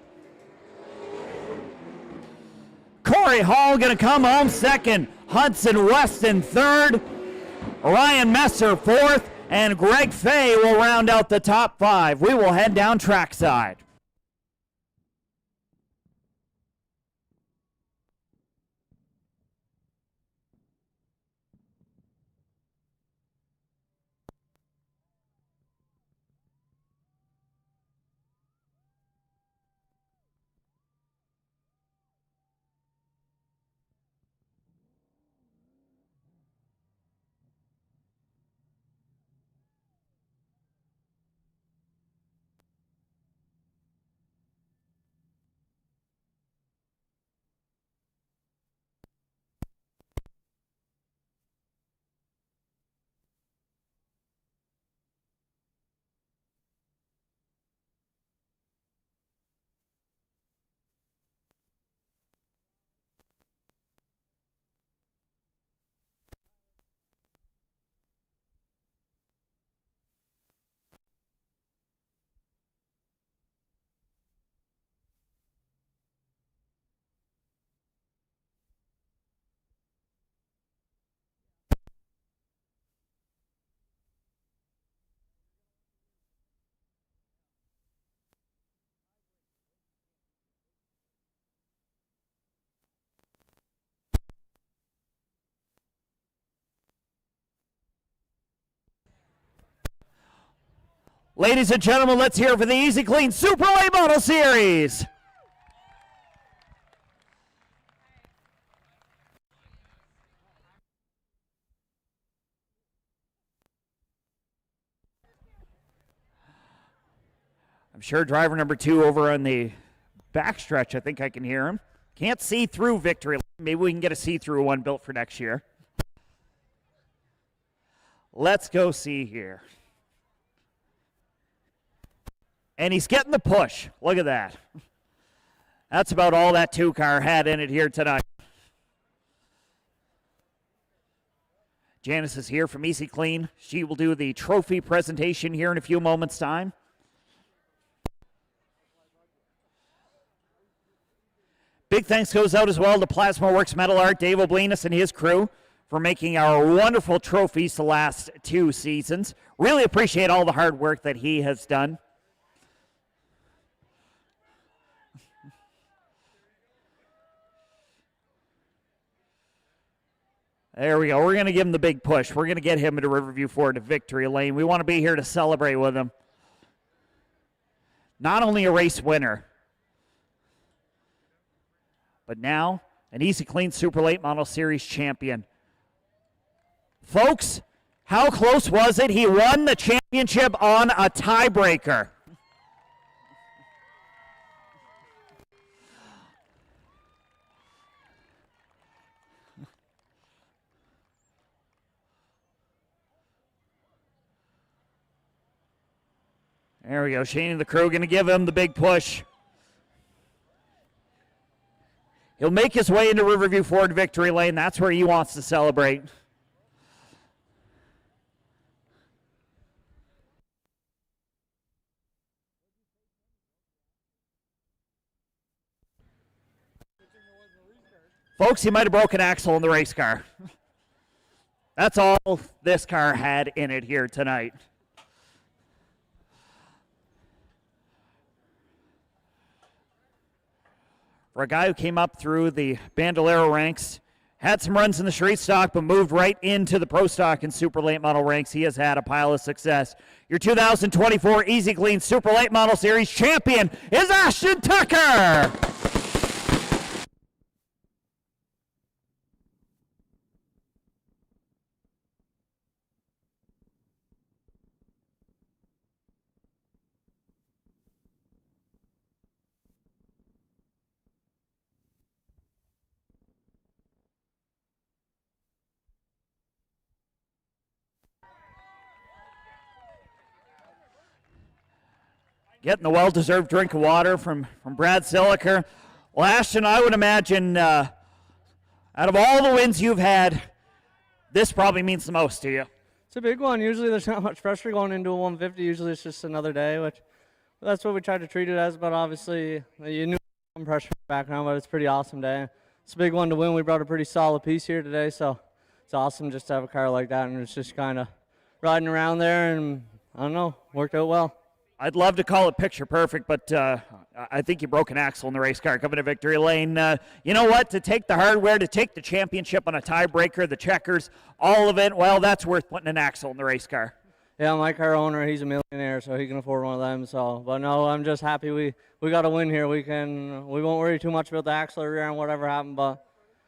Cory Hall going to come home second. Hudson Weston third. Ryan Messer fourth. And Greg Fay will round out the top 5. We will head down trackside. Ladies and gentlemen, let's hear it for the Easy-Kleen Super Late Model Series. I'm sure driver number 2 over on the backstretch, I think I can hear him. Can't see through victory. Maybe we can get a see-through one built for next year. Let's go see here. And he's getting the push. Look at that. That's about all that 2-car had in it here tonight. Janice is here from Easy-Kleen. She will do the trophy presentation here in a few moments' time. Big thanks goes out as well to Plasma Works Metal Art, Dave Oblinus and his crew for making our wonderful trophies the last 2 seasons. Really appreciate all the hard work that he has done. There we go. We're going to give him the big push. We're going to get him into Riverview Ford to victory lane. We want to be here to celebrate with him. Not only a race winner, but now an Easy-Kleen Super Late Model Series champion. Folks, how close was it? He won the championship on a tiebreaker. There we go. Shane and the crew going to give him the big push. He'll make his way into Riverview Ford victory lane. That's where he wants to celebrate. Folks, he might have broken axle in the race car. That's all this car had in it here tonight. For a guy who came up through the Bandolero ranks, had some runs in the street stock, but moved right into the pro stock and super late model ranks, he has had a pile of success. Your 2024 Easy-Kleen Super Late Model Series champion is Ashton Tucker. getting the well-deserved drink of water from Brad Zilliker. Well, Ashton, I would imagine out of all the wins you've had, this probably means the most to you. It's a big one. Usually there's not much pressure going into a 150. Usually it's just another day, which that's what we try to treat it as. But obviously you knew some pressure in the background, but it's a pretty awesome day. It's a big one to win. We brought a pretty solid piece here today, so it's awesome just to have a car like that, and it's just kind of riding around there, and I don't know, worked out well. I'd love to call it picture perfect, but I think you broke an axle in the race car coming to victory lane. You know what? To take the hardware, to take the championship on a tiebreaker, the checkers, all of it, well, that's worth putting an axle in the race car. Yeah, my car owner, he's a millionaire, so he can afford one of them. So, but no, I'm just happy we got a win here. We won't worry too much about the axle or rear and whatever happened, but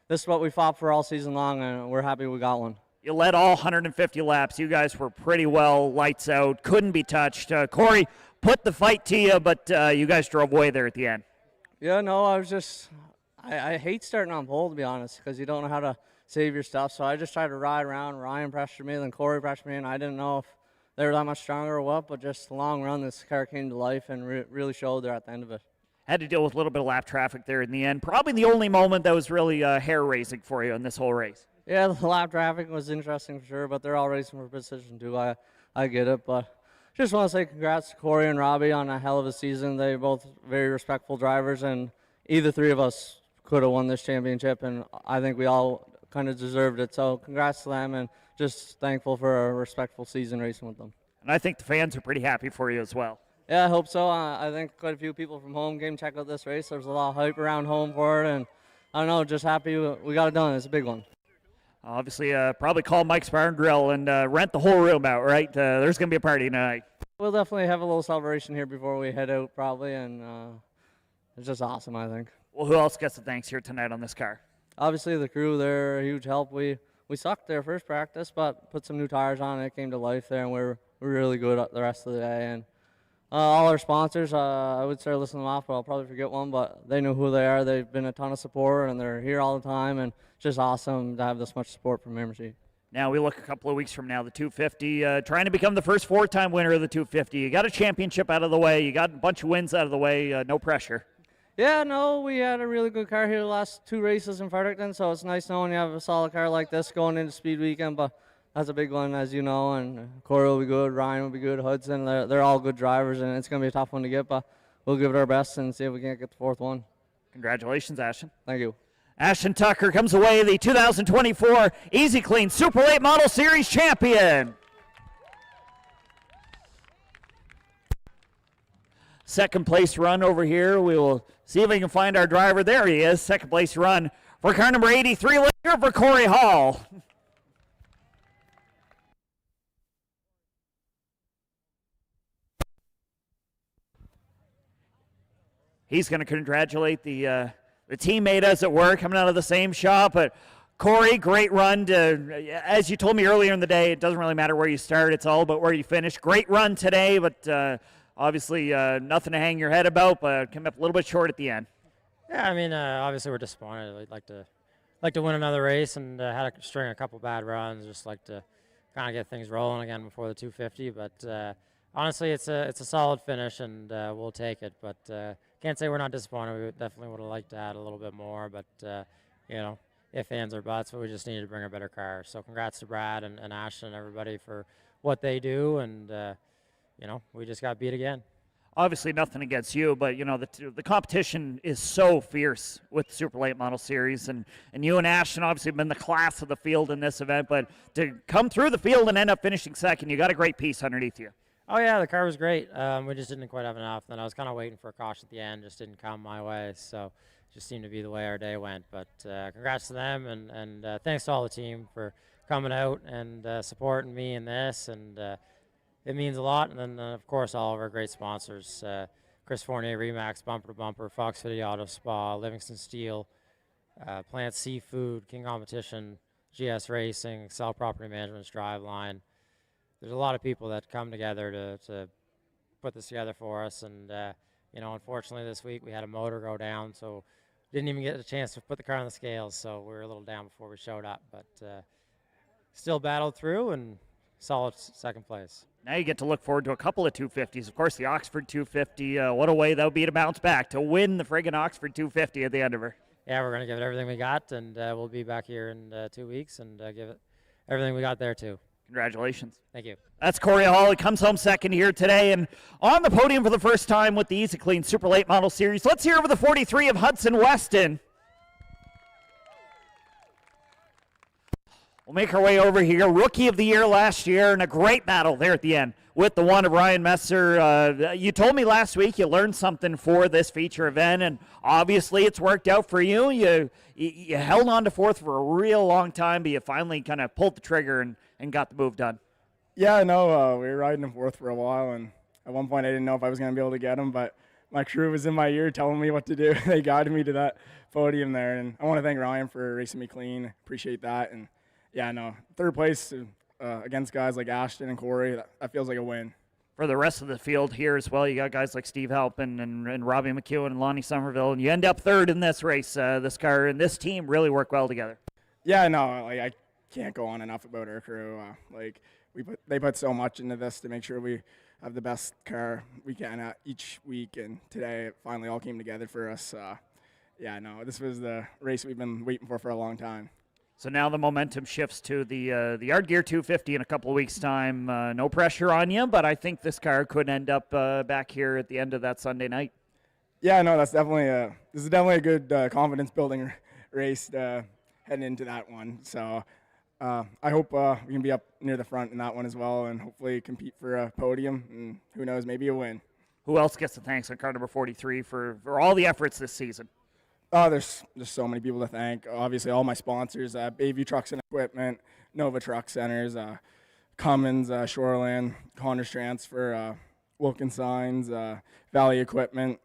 this is what we fought for all season long, and we're happy we got one. You led all 150 laps. You guys were pretty well lights out, couldn't be touched. Cory put the fight to you, but you guys drove away there at the end. Yeah, no, I hate starting on pole, to be honest, because you don't know how to save your stuff. So I just tried to ride around. Ryan pressured me, then Cory pressured me, and I didn't know if they were that much stronger or what, but just the long run, this car came to life and really showed there at the end of it. Had to deal with a little bit of lap traffic there in the end. Probably the only moment that was really hair-raising for you in this whole race. Yeah, the lap traffic was interesting for sure, but they're all racing for position too. I get it, but just want to say congrats to Cory and Robbie on a hell of a season. They're both very respectful drivers, and either three of us could have won this championship, and I think we all kind of deserved it. So congrats to them, and just thankful for a respectful season racing with them. And I think the fans are pretty happy for you as well. Yeah, I hope so. I think quite a few people from home came check out this race. There's a lot of hype around home for it, and I don't know, just happy we got it done. It's a big one. Obviously, probably call Mike's Bar and Grill and rent the whole room out, right? There's going to be a party tonight. We'll definitely have a little celebration here before we head out, probably, and it's just awesome, I think. Well, who else gets the thanks here tonight on this car? Obviously, the crew, they're a huge help. We sucked their first practice, but put some new tires on, and it came to life there, and we're really good the rest of the day. And all our sponsors, I would start listing them off, but I'll probably forget one, but they know who they are. They've been a ton of support, and they're here all the time, and it's just awesome to have this much support from membership. Now we look a couple of weeks from now, the 250, trying to become the first four-time winner of the 250. You got a championship out of the way. You got a bunch of wins out of the way. No pressure. Yeah, no, we had a really good car here the last two races in Fredericton, so it's nice knowing you have a solid car like this going into Speed Weekend, but that's a big one, as you know, and Cory will be good, Ryan will be good, Hudson, they're all good drivers, and it's going to be a tough one to get, but we'll give it our best and see if we can't get the fourth one. Congratulations, Ashton. Thank you. Ashton Tucker comes away the 2024 Easy-Kleen Super Late Model Series champion. Second place run over here. We will see if we can find our driver. There he is. Second place run for car number 83, later for Cory Hall. He's going to congratulate the teammate, as it were, coming out of the same shop. But Cory, great run. As you told me earlier in the day, it doesn't really matter where you start. It's all about where you finish. Great run today, but obviously nothing to hang your head about, but came up a little bit short at the end. Yeah, I mean, obviously we're disappointed. We'd like to win another race, and had a string a couple bad runs. Just like to kind of get things rolling again before the 250. But honestly, it's a solid finish, and we'll take it. But can't say we're not disappointed. We definitely would have liked to add a little bit more, but you know, if ands or buts, but we just needed to bring a better car. So congrats to Brad and Ashton and everybody for what they do, and you know, we just got beat again. Obviously nothing against you, but you know, the competition is so fierce with the Super Late Model Series, and you and Ashton obviously have been the class of the field in this event, but to come through the field and end up finishing second, you got a great piece underneath you. Oh yeah, the car was great. We just didn't quite have enough. Then I was kind of waiting for a caution at the end, just didn't come my way. So just seemed to be the way our day went. But congrats to them, and thanks to all the team for coming out and supporting me in this. And it means a lot. And then of course all of our great sponsors: Chris Fournier, Remax, Bumper to Bumper, Fox City Auto Spa, Livingston Steel, Plant Seafood, King Competition, GS Racing, Excel Property Management's Driveline. There's a lot of people that come together to put this together for us, and you know, unfortunately this week we had a motor go down, so didn't even get a chance to put the car on the scales, so we were a little down before we showed up, but still battled through and solid second place. Now you get to look forward to a couple of 250s. Of course, the Oxford 250, what a way that would be to bounce back, to win the friggin' Oxford 250 at the end of her. Yeah, we're going to give it everything we got, and we'll be back here in 2 weeks and give it everything we got there, too. Congratulations. Thank you. That's Cory Hall. He comes home second here today and on the podium for the first time with the Easy-Kleen Super Late Model Series. Let's hear over the 43 of Hudson Weston. We'll make our way over here. Rookie of the Year last year and a great battle there at the end with the one of Ryan Messer. You told me last week you learned something for this feature event, and obviously it's worked out for you. You held on to fourth for a real long time, but you finally kind of pulled the trigger and got the move done. Yeah, I know. We were riding in fourth for a while, and at one point I didn't know if I was going to be able to get him, but my crew was in my ear telling me what to do. They guided me to that podium there, and I want to thank Ryan for racing me clean. Appreciate that. And yeah, no, third place against guys like Ashton and Cory, that feels like a win. For the rest of the field here as well, you got guys like Steve Halpin and Robbie McEwen and Lonnie Somerville, and you end up third in this race. This car and this team really work well together. Yeah, no, like I can't go on enough about our crew. They put so much into this to make sure we have the best car we can each week, and today it finally all came together for us. Yeah, no, this was the race we've been waiting for a long time. So now the momentum shifts to the Yard Gear 250 in a couple of weeks' time. No pressure on you, but I think this car could end up back here at the end of that Sunday night. Yeah, no, this is definitely a good confidence-building race heading into that one. So I hope we can be up near the front in that one as well, and hopefully compete for a podium, and who knows, maybe a win. Who else gets the thanks on car number 43 for all the efforts this season? Oh, there's just so many people to thank. Obviously, all my sponsors, Bayview Trucks and Equipment, Nova Truck Centers, Cummins, Shoreland, Connors Transfer, Wilkins Signs, Valley Equipment,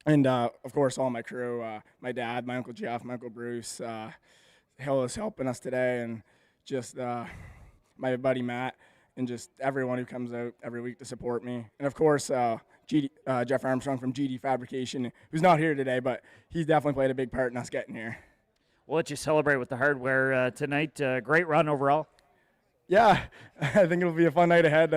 and, of course, all my crew, my dad, my Uncle Jeff, my Uncle Bruce, Hill is helping us today, and just my buddy Matt, and just everyone who comes out every week to support me. And, of course, Jeff Armstrong from GD Fabrication, who's not here today, but he's definitely played a big part in us getting here. We'll let you celebrate with the hardware tonight. Great run overall. Yeah, I think it'll be a fun night ahead.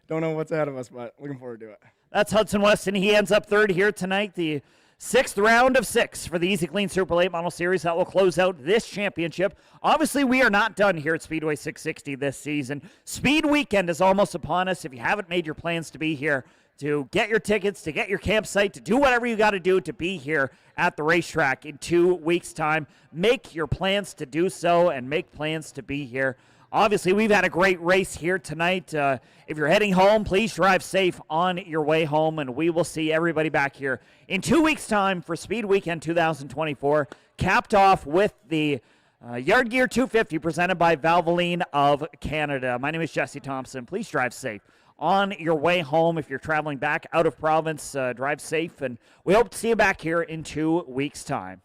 Don't know what's ahead of us, but looking forward to it. That's Hudson Weston. He ends up third here tonight. The 6th round of 6 for the Easy-Kleen Super Late Model Series. That will close out this championship. Obviously, we are not done here at Speedway 660 this season. Speed Weekend is almost upon us. If you haven't made your plans to be here, to get your tickets, to get your campsite, to do whatever you got to do to be here at the racetrack in 2 weeks' time, make your plans to do so and make plans to be here. Obviously, we've had a great race here tonight. If you're heading home, please drive safe on your way home, and we will see everybody back here in 2 weeks' time for Speed Weekend 2024, capped off with the Yard Gear 250 presented by Valvoline of Canada. My name is Jesse Thompson. Please drive safe on your way home. If you're traveling back out of province, drive safe, and we hope to see you back here in 2 weeks' time.